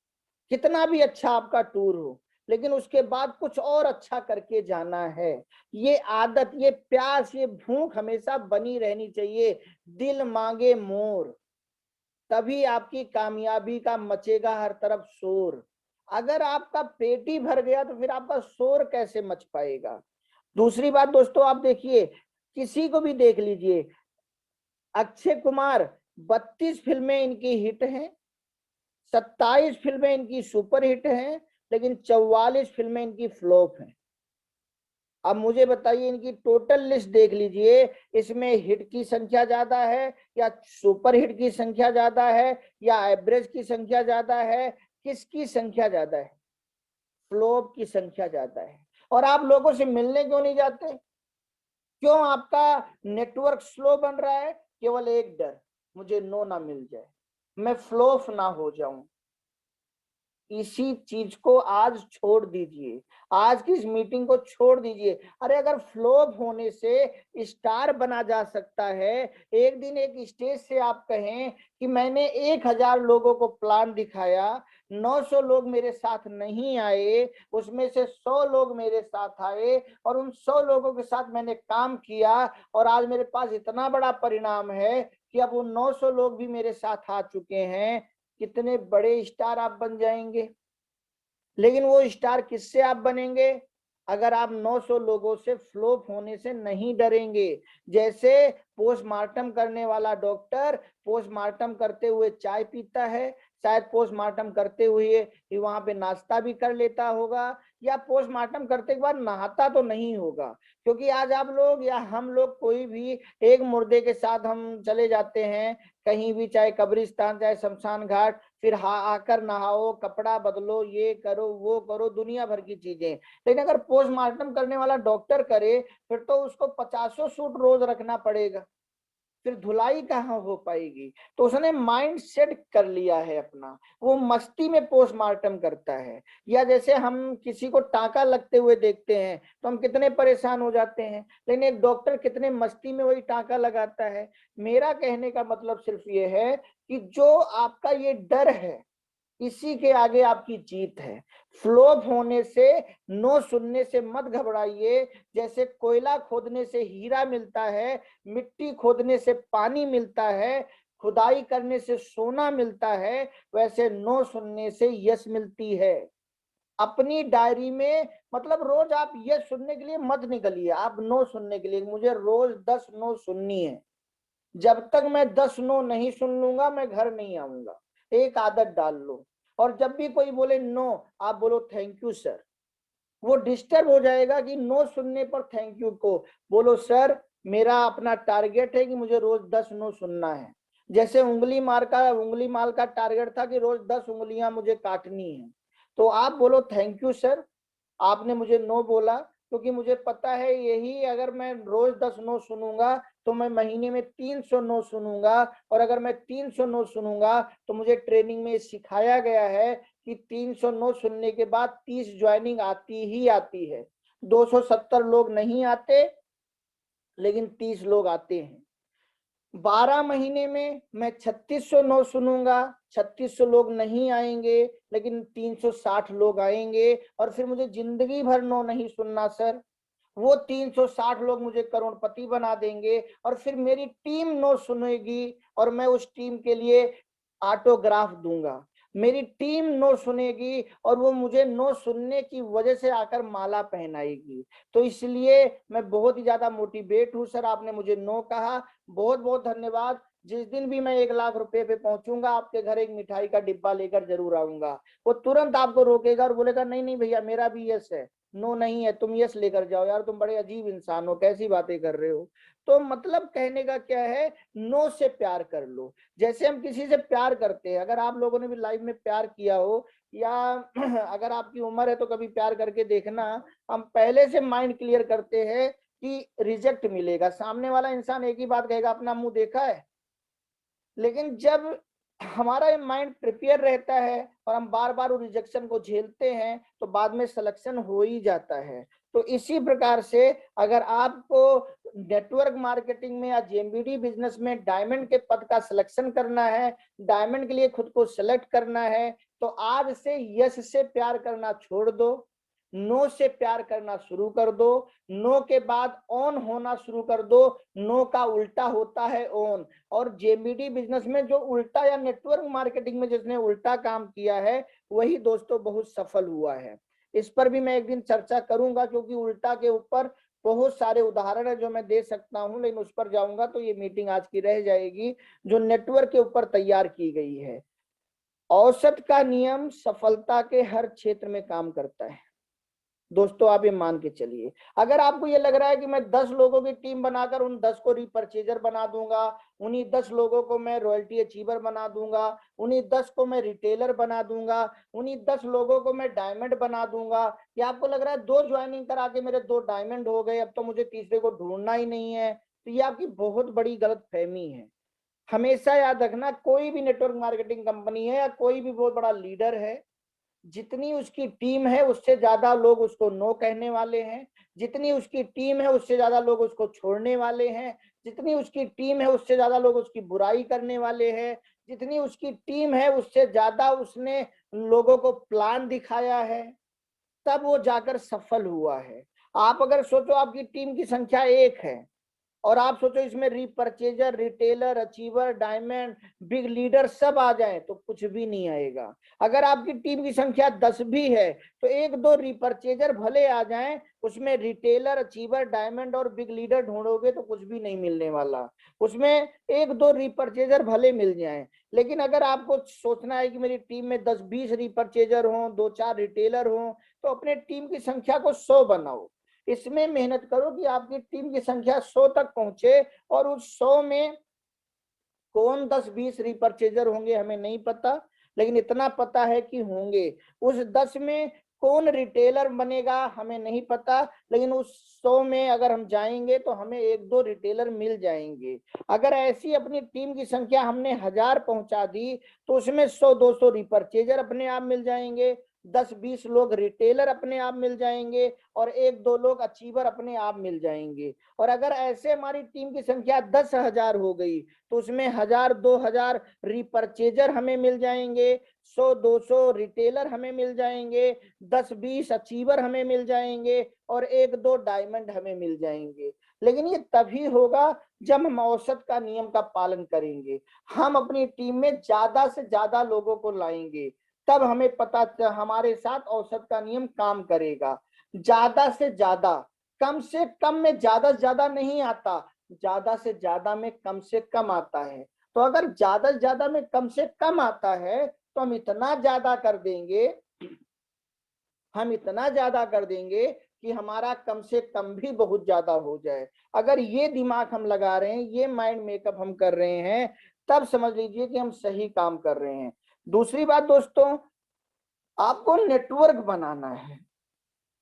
कितना भी अच्छा आपका टूर हो, लेकिन उसके बाद कुछ और अच्छा करके जाना है। ये आदत, ये प्यास, ये भूख हमेशा बनी रहनी चाहिए। दिल मांगे मोर, तभी आपकी कामयाबी का मचेगा हर तरफ शोर। अगर आपका पेट ही भर गया तो फिर आपका शोर कैसे मच पाएगा? दूसरी बात दोस्तों, आप देखिए, किसी को भी देख लीजिए, अक्षय कुमार 32 फिल्में इनकी हिट हैं, 27 फिल्में इनकी सुपर हिट हैं, लेकिन 44 फिल्में इनकी फ्लॉप हैं। अब मुझे बताइए, इनकी टोटल लिस्ट देख लीजिए, इसमें हिट की संख्या ज्यादा है या सुपर हिट की संख्या ज्यादा है या एवरेज की संख्या ज्यादा है? किसकी संख्या ज्यादा है? फ्लॉप की संख्या ज्यादा है। और आप लोगों से मिलने क्यों नहीं जाते? क्यों आपका नेटवर्क स्लो बन रहा है? केवल एक डर, मुझे नो ना मिल जाए, मैं फ्लॉप ना हो जाऊं। इसी चीज को आज छोड़ दीजिए, आज की इस मीटिंग को छोड़ दीजिए। अरे अगर फ्लॉप होने से स्टार बना जा सकता है, एक दिन एक स्टेज से आप कहें कि मैंने 1000 लोगों को प्लान दिखाया, 900 लोग मेरे साथ नहीं आए, उसमें से 100 लोग मेरे साथ आए और उन 100 लोगों के साथ मैंने काम किया, और आज मेरे पास इतना बड़ा परिणाम है कि अब वो 900 लोग भी मेरे साथ आ चुके हैं, कितने बड़े स्टार आप बन जाएंगे। लेकिन वो स्टार किससे आप बनेंगे? अगर आप 900 लोगों से फ्लॉप होने से नहीं डरेंगे। जैसे पोस्टमार्टम करने वाला डॉक्टर पोस्टमार्टम करते हुए चाय पीता है, शायद पोस्टमार्टम करते हुए वहां पे नाश्ता भी कर लेता होगा, या पोस्टमार्टम करते के बाद नहाता तो नहीं होगा। क्योंकि आज आप लोग या हम लोग कोई भी एक मुर्दे के साथ हम चले जाते हैं कहीं भी, चाहे कब्रिस्तान चाहे शमशान घाट, फिर आकर नहाओ, कपड़ा बदलो, ये करो वो करो, दुनिया भर की चीजें। लेकिन अगर पोस्टमार्टम करने वाला डॉक्टर करे फिर तो उसको 50 सूट रोज रखना पड़ेगा, फिर धुलाई कहाँ हो पाएगी? तो उसने माइंड सेट कर लिया है अपना, वो मस्ती में पोस्टमार्टम करता है। या जैसे हम किसी को टांका लगते हुए देखते हैं तो हम कितने परेशान हो जाते हैं, लेकिन एक डॉक्टर कितने मस्ती में वही टांका लगाता है। मेरा कहने का मतलब सिर्फ ये है कि जो आपका ये डर है, इसी के आगे आपकी जीत है। फ्लॉप होने से, नो सुनने से मत घबराइए। जैसे कोयला खोदने से हीरा मिलता है, मिट्टी खोदने से पानी मिलता है, खुदाई करने से सोना मिलता है, वैसे नो सुनने से यश मिलती है। अपनी डायरी में, मतलब रोज आप यस सुनने के लिए मत निकलिए, आप नो सुनने के लिए, मुझे रोज 10 नो सुननी है। जब तक मैं 10 नो नहीं सुन लूंगा मैं घर नहीं आऊंगा। एक आदत डाल लो, और जब भी कोई बोले नो, आप बोलो थैंक यू सर। वो डिस्टर्ब हो जाएगा कि नो सुनने पर थैंक यू को बोलो, सर मेरा अपना टारगेट है कि मुझे रोज 10 नो सुनना है। जैसे उंगली माल का टारगेट था कि रोज 10 उंगलियां मुझे काटनी है, तो आप बोलो थैंक यू सर, आपने मुझे नो बोला, क्योंकि मुझे पता है यही अगर मैं रोज 10 नो सुनूंगा तो मैं महीने में 300 नो सुनूंगा, और अगर मैं 300 नो सुनूंगा तो मुझे ट्रेनिंग में सिखाया गया है कि 300 नो सुनने के बाद 30 ज्वाइनिंग आती ही आती है। 270 लोग नहीं आते, लेकिन 30 लोग आते हैं। 12 महीने में मैं 3600 नो सुनूंगा, 3600 लोग नहीं आएंगे, लेकिन 360 लोग आएंगे, और फिर मुझे जिंदगी भर नो नहीं सुनना सर। वो 360 लोग मुझे करोड़पति बना देंगे, और फिर मेरी टीम नो सुनेगी और मैं उस टीम के लिए ऑटोग्राफ दूंगा। मेरी टीम नो सुनेगी और वो मुझे नो सुनने की वजह से आकर माला पहनाएगी। तो इसलिए मैं बहुत ही ज्यादा मोटिवेट हूं सर, आपने मुझे नो कहा, बहुत बहुत धन्यवाद। जिस दिन भी मैं 1 लाख रुपए पे पहुंचूंगा, आपके घर एक मिठाई का डिब्बा लेकर जरूर आऊंगा। वो तुरंत आपको रोकेगा और बोलेगा नहीं नहीं भैया, मेरा भी यस है, नो नहीं है, तुम यस लेकर जाओ। यार तुम बड़े अजीब इंसान हो, कैसी बातें कर रहे हो। तो मतलब कहने का क्या है, नो से प्यार कर लो। जैसे हम किसी से प्यार करते हैं, अगर आप लोगों ने भी लाइफ में प्यार किया हो, या अगर आपकी उम्र है तो कभी प्यार करके देखना, हम पहले से माइंड क्लियर करते हैं कि रिजेक्ट मिलेगा। सामने वाला इंसान एक ही बात कहेगा, अपना मुंह देखा है। लेकिन जब हमारा माइंड प्रिपेयर रहता है और हम बार बार रिजेक्शन को झेलते हैं, तो बाद में सिलेक्शन हो ही जाता है। तो इसी प्रकार से अगर आपको नेटवर्क मार्केटिंग में या जेएमबीडी बिजनेस में डायमंड के पद का सिलेक्शन करना है, डायमंड के लिए खुद को सिलेक्ट करना है, तो आज से यस से प्यार करना छोड़ दो, नो से प्यार करना शुरू कर दो। नो के बाद ऑन होना शुरू कर दो। नो का उल्टा होता है ऑन। और जेबीडी बिजनेस में जो उल्टा, या नेटवर्क मार्केटिंग में जिसने उल्टा काम किया है, वही दोस्तों बहुत सफल हुआ है। इस पर भी मैं एक दिन चर्चा करूंगा, क्योंकि उल्टा के ऊपर बहुत सारे उदाहरण है जो मैं दे सकता हूं, लेकिन उस पर जाऊंगा तो ये मीटिंग आज की रह जाएगी, जो नेटवर्क के ऊपर तैयार की गई है। औसत का नियम सफलता के हर क्षेत्र में काम करता है दोस्तों, आप ये मान के चलिए। अगर आपको ये लग रहा है कि मैं 10 लोगों की टीम बनाकर उन 10 को रीपरचेजर बना दूंगा, उन्हीं 10 लोगों को मैं रॉयल्टी अचीवर बना दूंगा, उन्हीं 10 को मैं रिटेलर बना दूंगा, उन्हीं 10 लोगों को मैं डायमंड बना दूंगा, या आपको लग रहा है 2 ज्वाइनिंग करा के मेरे 2 डायमंड हो गए, अब तो मुझे तीसरे को ढूंढना ही नहीं है, तो ये आपकी बहुत बड़ी गलत फहमी है। हमेशा याद रखना, कोई भी नेटवर्क मार्केटिंग कंपनी है या कोई भी बहुत बड़ा लीडर है, जितनी उसकी टीम है उससे ज्यादा लोग उसको नो कहने वाले हैं, जितनी उसकी टीम है उससे ज्यादा लोग उसको छोड़ने वाले हैं, जितनी उसकी टीम है उससे ज्यादा लोग उसकी बुराई करने वाले हैं, जितनी उसकी टीम है उससे ज्यादा उसने लोगों को प्लान दिखाया है, तब वो जाकर सफल हुआ है। आप अगर सोचो आपकी टीम की संख्या 1 है, और आप सोचो इसमें repurchaser, retailer, achiever, diamond, big leader सब आ जाए, तो कुछ भी नहीं आएगा। अगर आपकी टीम की संख्या 10 भी है, तो 1-2 रीपरचेजर भले आ जाएं, उसमें रिटेलर, अचीवर, डायमंड और बिग लीडर ढूंढोगे तो कुछ भी नहीं मिलने वाला। उसमें 1-2 रीपरचेजर भले मिल जाएं, लेकिन अगर आपको सोचना है कि मेरी टीम में 10-20 रीपरचेजर हों, 2-4 रिटेलर हों, तो अपने टीम की संख्या को 100 बनाओ। इसमें मेहनत करो कि आपकी टीम की संख्या 100 तक पहुंचे, और उस 100 में कौन 10-20 रीपरचेजर होंगे हमें नहीं पता, लेकिन इतना पता है कि होंगे। उस 10 में कौन रिटेलर बनेगा हमें नहीं पता, लेकिन उस 100 में अगर हम जाएंगे तो हमें 1-2 रिटेलर मिल जाएंगे। अगर ऐसी अपनी टीम की संख्या हमने 1000 पहुंचा दी, तो उसमें 100-200 रिपरचेजर अपने आप मिल जाएंगे, 10-20 लोग रिटेलर अपने आप मिल जाएंगे, और 1-2 लोग अचीवर अपने आप मिल जाएंगे। और अगर ऐसे हमारी टीम की संख्या 10,000 हो गई, तो उसमें 1000-2000 रीपरचेजर हमें मिल जाएंगे, 100-200 रिटेलर हमें मिल जाएंगे, 10-20 अचीवर हमें मिल जाएंगे, और 1-2 डायमंड हमें मिल जाएंगे। लेकिन ये तभी होगा जब हम औसत का नियम का पालन करेंगे, हम अपनी टीम में ज्यादा से ज्यादा लोगों को लाएंगे, तब हमें पता हमारे साथ औसत का नियम काम करेगा। ज्यादा से ज्यादा, कम से कम में ज्यादा से ज्यादा नहीं आता, ज्यादा से ज्यादा में कम से कम आता है। तो अगर ज्यादा से ज्यादा में कम से कम आता है, तो हम इतना ज्यादा कर देंगे, हम इतना ज्यादा कर देंगे कि हमारा कम से कम भी बहुत ज्यादा हो जाए। अगर ये दिमाग हम लगा रहे हैं, ये माइंड मेकअप हम कर रहे हैं, तब समझ लीजिए कि हम सही काम कर रहे हैं। दूसरी बात दोस्तों, आपको नेटवर्क बनाना है।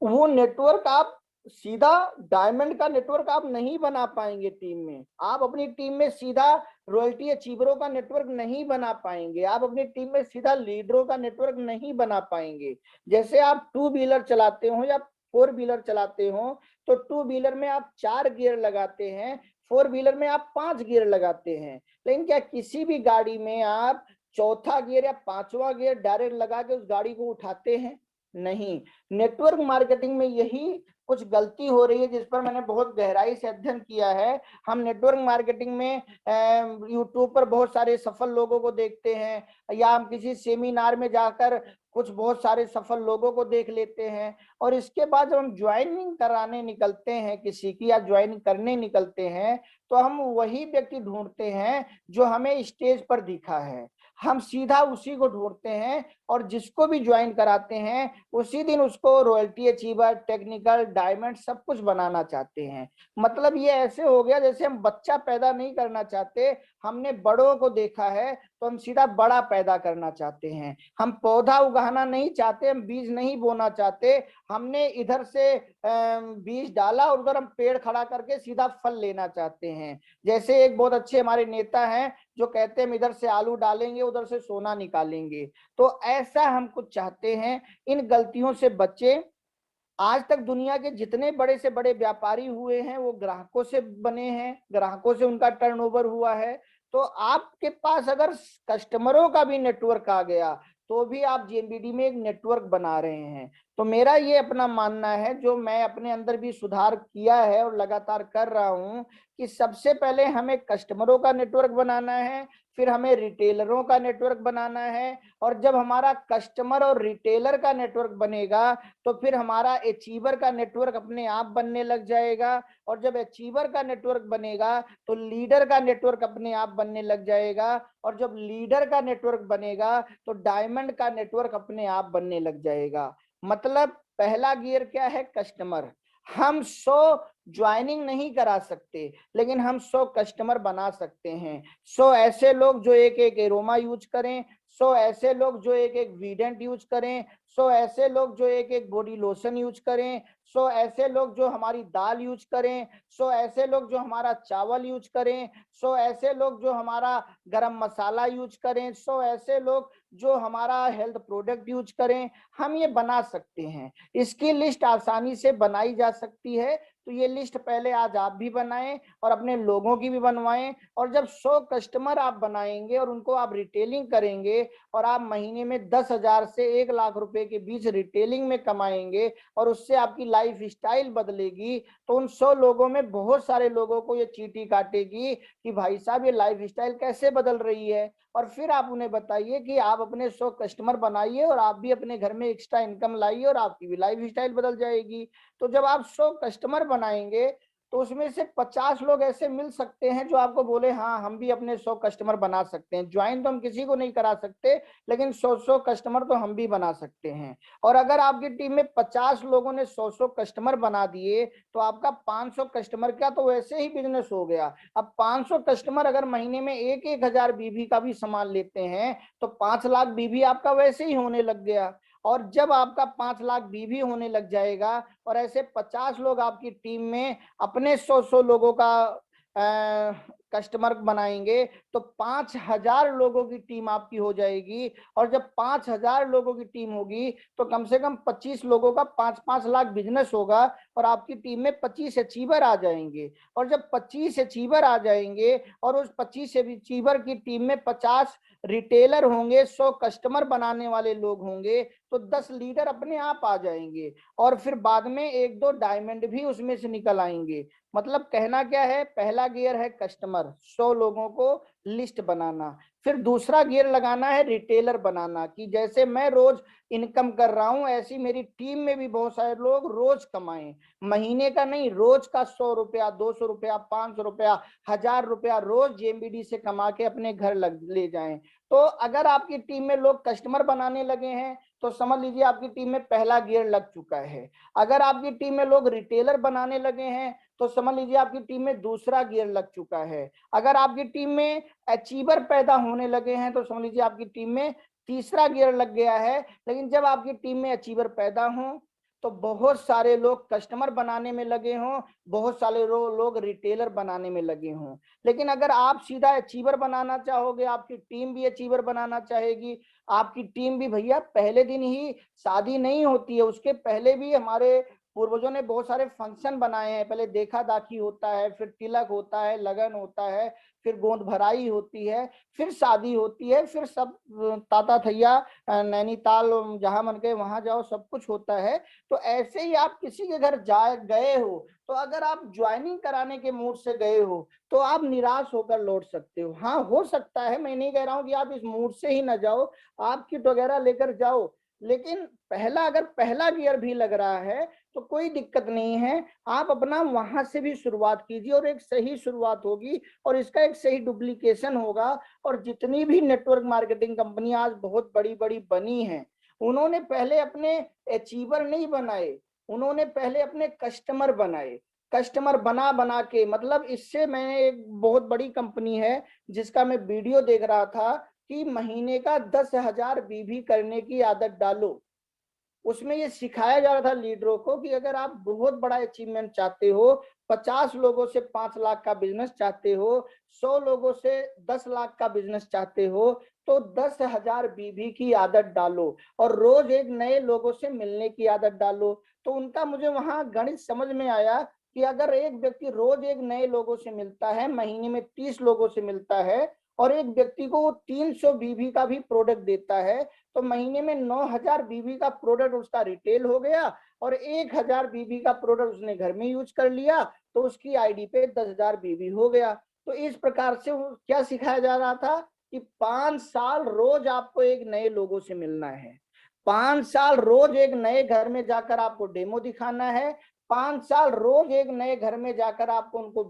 वो नेटवर्क आप सीधा डायमंड का नेटवर्क आप नहीं बना पाएंगे टीम में। आप अपनी टीम में सीधा रॉयल्टी अचीवरों का नेटवर्क नहीं बना पाएंगे। आप अपनी टीम में सीधा लीडरों का नेटवर्क नहीं बना पाएंगे। जैसे आप टू व्हीलर चलाते हो या फोर व्हीलर चलाते हो, तो टू व्हीलर में आप 4 गियर लगाते हैं, फोर व्हीलर में आप 5 गियर लगाते हैं। लेकिन क्या किसी भी गाड़ी में आप चौथा गियर या पांचवा गियर डायरेक्ट लगा के उस गाड़ी को उठाते हैं? नहीं। नेटवर्क मार्केटिंग में यही कुछ गलती हो रही है, जिस पर मैंने बहुत गहराई से अध्ययन किया है। हम नेटवर्क मार्केटिंग में यूट्यूब पर बहुत सारे सफल लोगों को देखते हैं, या हम किसी सेमिनार में जाकर कुछ बहुत सारे सफल लोगों को देख लेते हैं, और इसके बाद जब हम ज्वाइनिंग कराने निकलते हैं किसी की, या ज्वाइन करने निकलते हैं, तो हम वही व्यक्ति ढूंढते हैं जो हमें स्टेज पर दिखा है। हम सीधा उसी को ढूंढते हैं, और जिसको भी ज्वाइन कराते हैं उसी दिन उसको रॉयल्टी अचीवर, टेक्निकल, डायमंड सब कुछ बनाना चाहते हैं। मतलब ये ऐसे हो गया जैसे हम बच्चा पैदा नहीं करना चाहते, हमने बड़ों को देखा है तो हम सीधा बड़ा पैदा करना चाहते हैं। हम पौधा उगाना नहीं चाहते, हम बीज नहीं बोना चाहते। हमने इधर से बीज डाला और उधर हम पेड़ खड़ा करके सीधा फल लेना चाहते हैं। जैसे एक बहुत अच्छे हमारे नेता हैं जो कहते हैं हम इधर से आलू डालेंगे उधर से सोना निकालेंगे। तो ऐसा हम कुछ चाहते हैं। इन गलतियों से बचे। आज तक दुनिया के जितने बड़े से बड़े व्यापारी हुए हैं वो ग्राहकों से बने हैं, ग्राहकों से उनका टर्नओवर हुआ है। तो आपके पास अगर कस्टमरों का भी नेटवर्क आ गया तो भी आप जेएमबीडी में एक नेटवर्क बना रहे हैं। तो मेरा ये अपना मानना है, जो मैं अपने अंदर भी सुधार किया है और लगातार कर रहा हूं, कि सबसे पहले हमें कस्टमरों का नेटवर्क बनाना है, फिर हमें रिटेलरों का नेटवर्क बनाना है, और जब हमारा कस्टमर और रिटेलर का नेटवर्क बनेगा तो फिर हमारा अचीवर का नेटवर्क अपने आप बनने लग जाएगा, और जब अचीवर का नेटवर्क बनेगा तो लीडर का नेटवर्क अपने आप बनने लग जाएगा, और जब लीडर का नेटवर्क बनेगा तो डायमंड का नेटवर्क अपने आप बनने लग जाएगा। मतलब पहला गियर क्या है? कस्टमर। हम 100 ज्वाइनिंग नहीं करा सकते, लेकिन हम 100 कस्टमर बना सकते हैं। 100 ऐसे लोग जो एक एक एरोमा यूज करें, 100 ऐसे लोग जो एक एक वीडेंट यूज करें, 100 ऐसे लोग जो एक एक बॉडी लोशन यूज करें, 100 ऐसे लोग जो हमारी दाल यूज करें, 100 ऐसे लोग जो हमारा चावल यूज करें, 100 ऐसे लोग जो हमारा गरम मसाला यूज करें, 100 ऐसे लोग जो हमारा हेल्थ प्रोडक्ट यूज करें। हम ये बना सकते हैं। इसकी लिस्ट आसानी से बनाई जा सकती है। तो ये लिस्ट पहले आज आप भी बनाएं और अपने लोगों की भी बनवाएं। और जब 100 कस्टमर आप बनाएंगे और उनको आप रिटेलिंग करेंगे, और आप महीने में 10,000 से 1 लाख रुपए के बीच रिटेलिंग में कमाएंगे, और उससे आपकी लाइफ स्टाइल बदलेगी, तो उन 100 लोगों में बहुत सारे लोगों को ये चींटी काटेगी कि भाई साहब ये लाइफ स्टाइल कैसे बदल रही है। और फिर आप उन्हें बताइए कि आप अपने 100 कस्टमर बनाइए और आप भी अपने घर में एक्स्ट्रा इनकम लाइए और आपकी भी लाइफ स्टाइल बदल जाएगी। तो जब आप 100 कस्टमर बनाएंगे तो उसमें से 50 लोग ऐसे मिल सकते हैं जो आपको बोले हाँ हम भी अपने 100 कस्टमर बना सकते हैं। ज्वाइन तो हम किसी को नहीं करा सकते, लेकिन 100 कस्टमर तो हम भी बना सकते हैं। और अगर आपकी टीम में 50 लोगों ने 100 कस्टमर बना दिए तो आपका 500 कस्टमर का तो वैसे ही बिजनेस हो गया। अब 500 कस्टमर अगर महीने में 1,000 बीबी का भी सामान लेते हैं तो 5 लाख बीबी आपका वैसे ही होने लग गया। और जब आपका 5 लाख बीबी होने लग जाएगा और ऐसे 50 लोग आपकी टीम में अपने 100 लोगों का कस्टमर बनाएंगे तो 5,000 लोगों की टीम आपकी हो जाएगी। और जब 5,000 लोगों की टीम होगी तो कम से कम 25 लोगों का 5-5 लाख बिजनेस होगा, और आपकी टीम में 25 अचीवर आ जाएंगे। और जब 25 अचीवर आ जाएंगे और उस 25 अचीवर की टीम में 50 रिटेलर होंगे, 100 कस्टमर बनाने वाले लोग होंगे, तो 10 लीडर अपने आप आ जाएंगे। और फिर बाद में 1-2 डायमंड भी उसमें से निकल आएंगे। मतलब कहना क्या है? पहला गियर है कस्टमर, 100 लोगों को लिस्ट बनाना। फिर दूसरा गियर लगाना है रिटेलर बनाना, कि जैसे मैं रोज इनकम कर रहा हूं ऐसी मेरी टीम में भी बहुत सारे लोग रोज कमाएं। महीने का नहीं, रोज का 100 रुपया, 200 रुपया, 500 रुपया, 1,000 रुपया रोज जेएमबीडी से कमा के अपने घर ले जाएं। तो अगर आपकी टीम में लोग कस्टमर बनाने लगे हैं तो समझ लीजिए आपकी टीम में पहला गियर लग चुका है। अगर आपकी टीम में लोग रिटेलर बनाने लगे हैं तो समझ लीजिए आपकी टीम में दूसरा गियर लग चुका है। अगर आपकी टीम में अचीवर पैदा होने लगे हैं तो समझ लीजिए आपकी टीम में तीसरा गियर लग गया है। लेकिन जब आपकी टीम में अचीवर पैदा हो तो बहुत सारे लोग कस्टमर बनाने में लगे हों, बहुत सारे लोग रिटेलर बनाने में लगे हों। लेकिन अगर आप सीधा अचीवर बनाना चाहोगे, आपकी टीम भी अचीवर बनाना चाहेगी, आपकी टीम भी, भैया पहले दिन ही शादी नहीं होती है, उसके पहले भी हमारे पूर्वजों ने बहुत सारे फंक्शन बनाए हैं। पहले देखा दाखी होता है, फिर तिलक होता है, लगन होता है, फिर गोंद भराई होती है, फिर शादी होती है, फिर सब ताता थैया नैनीताल जहां मन गए वहां जाओ, सब कुछ होता है। तो ऐसे ही आप किसी के घर जा गए हो तो अगर आप ज्वाइनिंग कराने के मूड से गए हो तो आप निराश होकर लौट सकते हो। हाँ, हो सकता है, मैं नहीं कह रहा हूं कि आप इस मूड से ही ना जाओ, आप किट वगैरह लेकर जाओ, लेकिन अगर पहला गियर भी लग रहा है तो कोई दिक्कत नहीं है, आप अपना वहां से भी शुरुआत कीजिए और एक सही शुरुआत होगी और इसका एक सही डुप्लीकेशन होगा। और जितनी भी नेटवर्क मार्केटिंग कंपनी आज बहुत बड़ी बड़ी बनी है, उन्होंने पहले अपने अचीवर नहीं बनाए, उन्होंने पहले अपने कस्टमर बनाए। कस्टमर बना बना के, मतलब इससे मैंने, एक बहुत बड़ी कंपनी है जिसका मैं वीडियो देख रहा था कि महीने का 10,000 बीवी करने की आदत डालो। उसमें ये सिखाया जा रहा था लीडरों को कि अगर आप बहुत बड़ा अचीवमेंट चाहते हो, 50 लोगों से 5 लाख का बिजनेस चाहते हो, 100 लोगों से 10 लाख का बिजनेस चाहते हो, तो 10,000 बीवी की आदत डालो और रोज एक नए लोगों से मिलने की आदत डालो। तो उनका मुझे वहां गणित समझ में आया कि अगर एक व्यक्ति रोज एक नए लोगों से मिलता है, महीने में 30 लोगों से मिलता है और एक व्यक्ति को वो 300 बीवी का भी प्रोडक्ट देता है, तो महीने में 9,000 बीबी का प्रोडक्ट उसका रिटेल हो गया और 1,000 बीबी का प्रोडक्ट उसने घर में यूज कर लिया, तो उसकी आईडी पे 10,000 बीबी हो गया। तो इस प्रकार से वो क्या सिखाया जा रहा था कि 5 साल रोज आपको एक नए लोगों से मिलना है, 5 साल रोज एक नए घर में जाकर आपको डेमो दिखाना है, 5 साल रोज एक नए घर में जाकर आपको उनको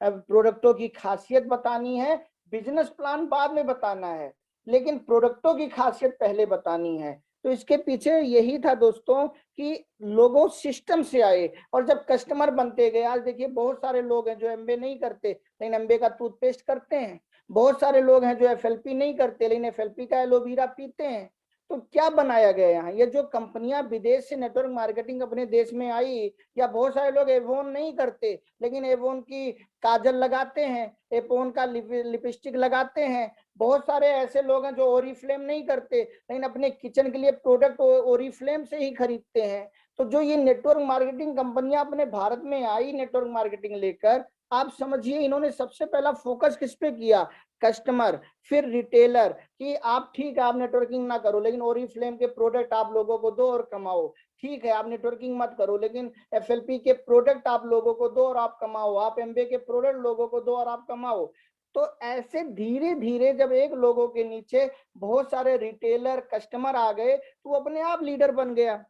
प्रोडक्टों की खासियत बतानी है। बिजनेस प्लान बाद में बताना है, लेकिन प्रोडक्टों की खासियत पहले बतानी है। तो इसके पीछे यही था दोस्तों कि लोगों सिस्टम से आए और जब कस्टमर बनते गए, आज देखिए बहुत सारे लोग हैं जो एमबे नहीं करते लेकिन एमबे का टूथपेस्ट करते हैं, बहुत सारे लोग हैं जो एफएलपी नहीं करते लेकिन एफएलपी का एलोवेरा पीते हैं। तो क्या बनाया गया यहाँ, ये जो कंपनियां विदेश से नेटवर्क मार्केटिंग अपने देश में आई, या बहुत सारे लोग एवोन नहीं करते लेकिन एवोन की काजल लगाते हैं, एवोन का लिपस्टिक लगाते हैं, बहुत सारे ऐसे लोग हैं जो ओरिफ्लेम नहीं करते लेकिन अपने किचन के लिए प्रोडक्ट ओरिफ्लेम से ही खरीदते हैं। तो जो ये नेटवर्क मार्केटिंग कंपनियां अपने भारत में आई नेटवर्क मार्केटिंग लेकर, आप समझिए इन्होंने सबसे पहला फोकस किस पे किया, कस्टमर, फिर रिटेलर, कि आप ठीक है आप नेटवर्किंग ना करो लेकिन ओरिफ्लेम के प्रोडक्ट आप लोगों को दो और कमाओ, ठीक है आप नेटवर्किंग मत करो लेकिन एफएलपी के प्रोडक्ट आप लोगों को दो और आप कमाओ, आप एमबे के प्रोडक्ट लोगों को दो और आप कमाओ। तो ऐसे धीरे धीरे जब एक लोगों के नीचे बहुत सारे रिटेलर कस्टमर आ गए तो वो अपने आप लीडर बन गया।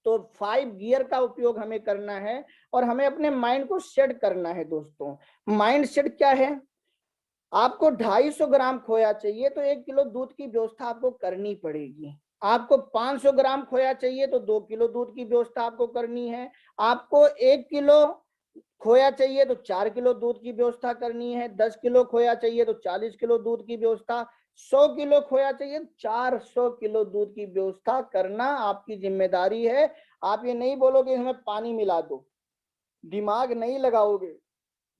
तो 5 गियर का उपयोग हमें करना है और हमें अपने माइंड को सेट करना है दोस्तों। माइंड सेट क्या है, आपको 250 ग्राम खोया चाहिए तो 1 किलो दूध की व्यवस्था आपको करनी पड़ेगी। आपको 500 ग्राम खोया चाहिए तो 2 किलो दूध की व्यवस्था आपको करनी है। आपको 1 किलो खोया चाहिए तो 4 किलो दूध की व्यवस्था करनी है। 10 किलो खोया चाहिए तो 40 किलो दूध की व्यवस्था। 100 किलो खोया चाहिए 400 किलो दूध की व्यवस्था करना आपकी जिम्मेदारी है। आप ये नहीं बोलोगे इसमें पानी मिला दो, दिमाग नहीं लगाओगे,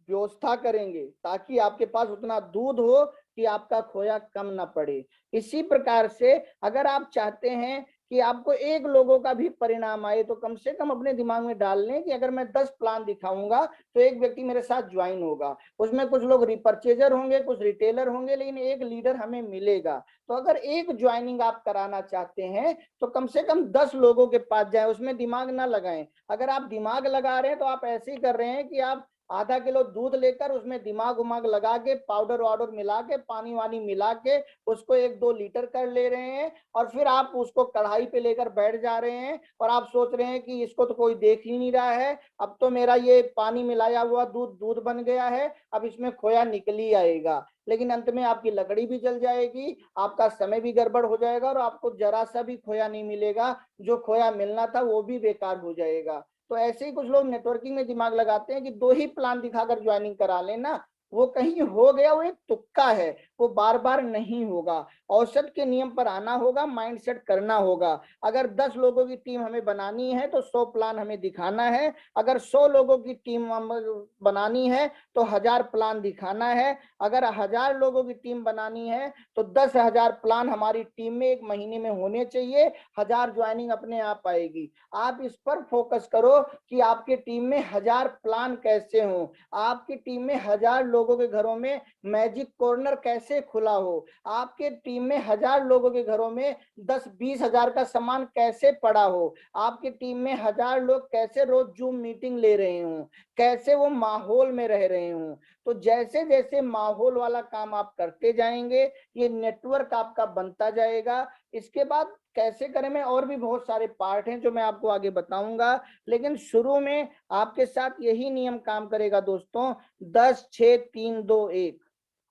व्यवस्था करेंगे ताकि आपके पास उतना दूध हो कि आपका खोया कम ना पड़े। इसी प्रकार से अगर आप चाहते हैं कि आपको एक लोगों का भी परिणाम आए तो कम से कम अपने दिमाग में डाल लें कि अगर मैं 10 प्लान दिखाऊंगा तो एक व्यक्ति मेरे साथ ज्वाइन होगा, उसमें कुछ लोग रिपर्चेजर होंगे, कुछ रिटेलर होंगे, लेकिन एक लीडर हमें मिलेगा। तो अगर एक ज्वाइनिंग आप कराना चाहते हैं तो कम से कम 10 लोगों के पास जाए, उसमें दिमाग ना लगाएं। अगर आप दिमाग लगा रहे हैं तो आप ऐसे ही कर रहे हैं कि आप आधा किलो दूध लेकर उसमें दिमाग उमाग लगा के पाउडर वाउडर मिला के पानी वानी मिला के उसको 1-2 लीटर कर ले रहे हैं, और फिर आप उसको कढ़ाई पे लेकर बैठ जा रहे हैं और आप सोच रहे हैं कि इसको तो कोई देख ही नहीं रहा है, अब तो मेरा ये पानी मिलाया हुआ दूध दूध बन गया है, अब इसमें खोया निकल ही आएगा। लेकिन अंत में आपकी लकड़ी भी जल जाएगी, आपका समय भी गड़बड़ हो जाएगा और आपको जरा सा भी खोया नहीं मिलेगा, जो खोया मिलना था वो भी बेकार हो जाएगा। तो ऐसे ही कुछ लोग नेटवर्किंग में दिमाग लगाते हैं कि 2 ही प्लान दिखाकर ज्वाइनिंग करा लेना, वो कहीं हो गया, वो एक तुक्का है, वो बार बार नहीं होगा। औसत के नियम पर आना होगा, माइंडसेट करना होगा। अगर 10 लोगों की टीम हमें बनानी है तो 100 प्लान हमें दिखाना है, अगर 100 लोगों की टीम बनानी है तो 1000 प्लान दिखाना है, अगर 1000 लोगों की टीम बनानी है तो 10,000 प्लान हमारी टीम में 1 महीने में होने चाहिए, 1000 ज्वाइनिंग अपने आप आएगी। आप इस पर फोकस करो कि आपकी टीम में 1000 प्लान कैसे हो, आपकी टीम में 1000 लोगों के घरों में मैजिक कॉर्नर कैसे खुला हो, आपके टीम में 1000 लोगों के घरों में 10-20 हजार का सामान कैसे पड़ा हो, आपकी टीम में 1000 लोग कैसे रोज जूम मीटिंग ले रहे हो, कैसे वो माहौल में रह रहे हो। तो जैसे जैसे माहौल वाला काम आप करते जाएंगे ये नेटवर्क आपका बनता जाएगा। इसके बाद कैसे करें में और भी बहुत सारे पार्ट हैं जो मैं आपको आगे बताऊंगा, लेकिन शुरू में आपके साथ यही नियम काम करेगा दोस्तों, 10-6-3-2-1।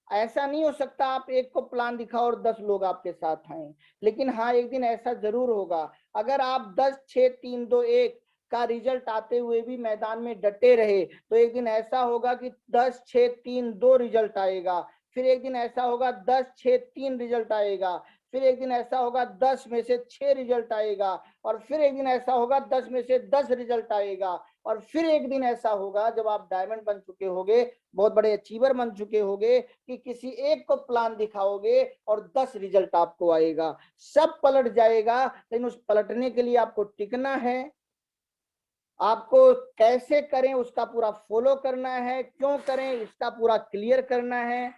ऐसा नहीं हो सकता आप एक को प्लान दिखाओ और 10 लोग आपके साथ आए, लेकिन हाँ एक दिन ऐसा जरूर होगा, अगर आप 10-6-3-2-1 का रिजल्ट आते हुए भी मैदान में डटे रहे तो एक दिन ऐसा होगा कि 10-6-3-2 रिजल्ट आएगा, फिर एक दिन ऐसा होगा 10-6-3 रिजल्ट आएगा, फिर एक दिन ऐसा होगा 10 में से 6 रिजल्ट आएगा, और फिर एक दिन ऐसा होगा 10 में से 10 रिजल्ट आएगा, और फिर एक दिन ऐसा होगा जब आप डायमंड बन चुके होंगे, बहुत बड़े अचीवर बन चुके होंगे, कि किसी एक को प्लान दिखाओगे और 10 रिजल्ट आपको आएगा, सब पलट जाएगा। लेकिन उस पलटने के लिए आपको टिकना है, आपको कैसे करें उसका पूरा फॉलो करना है, क्यों करें इसका पूरा क्लियर करना है।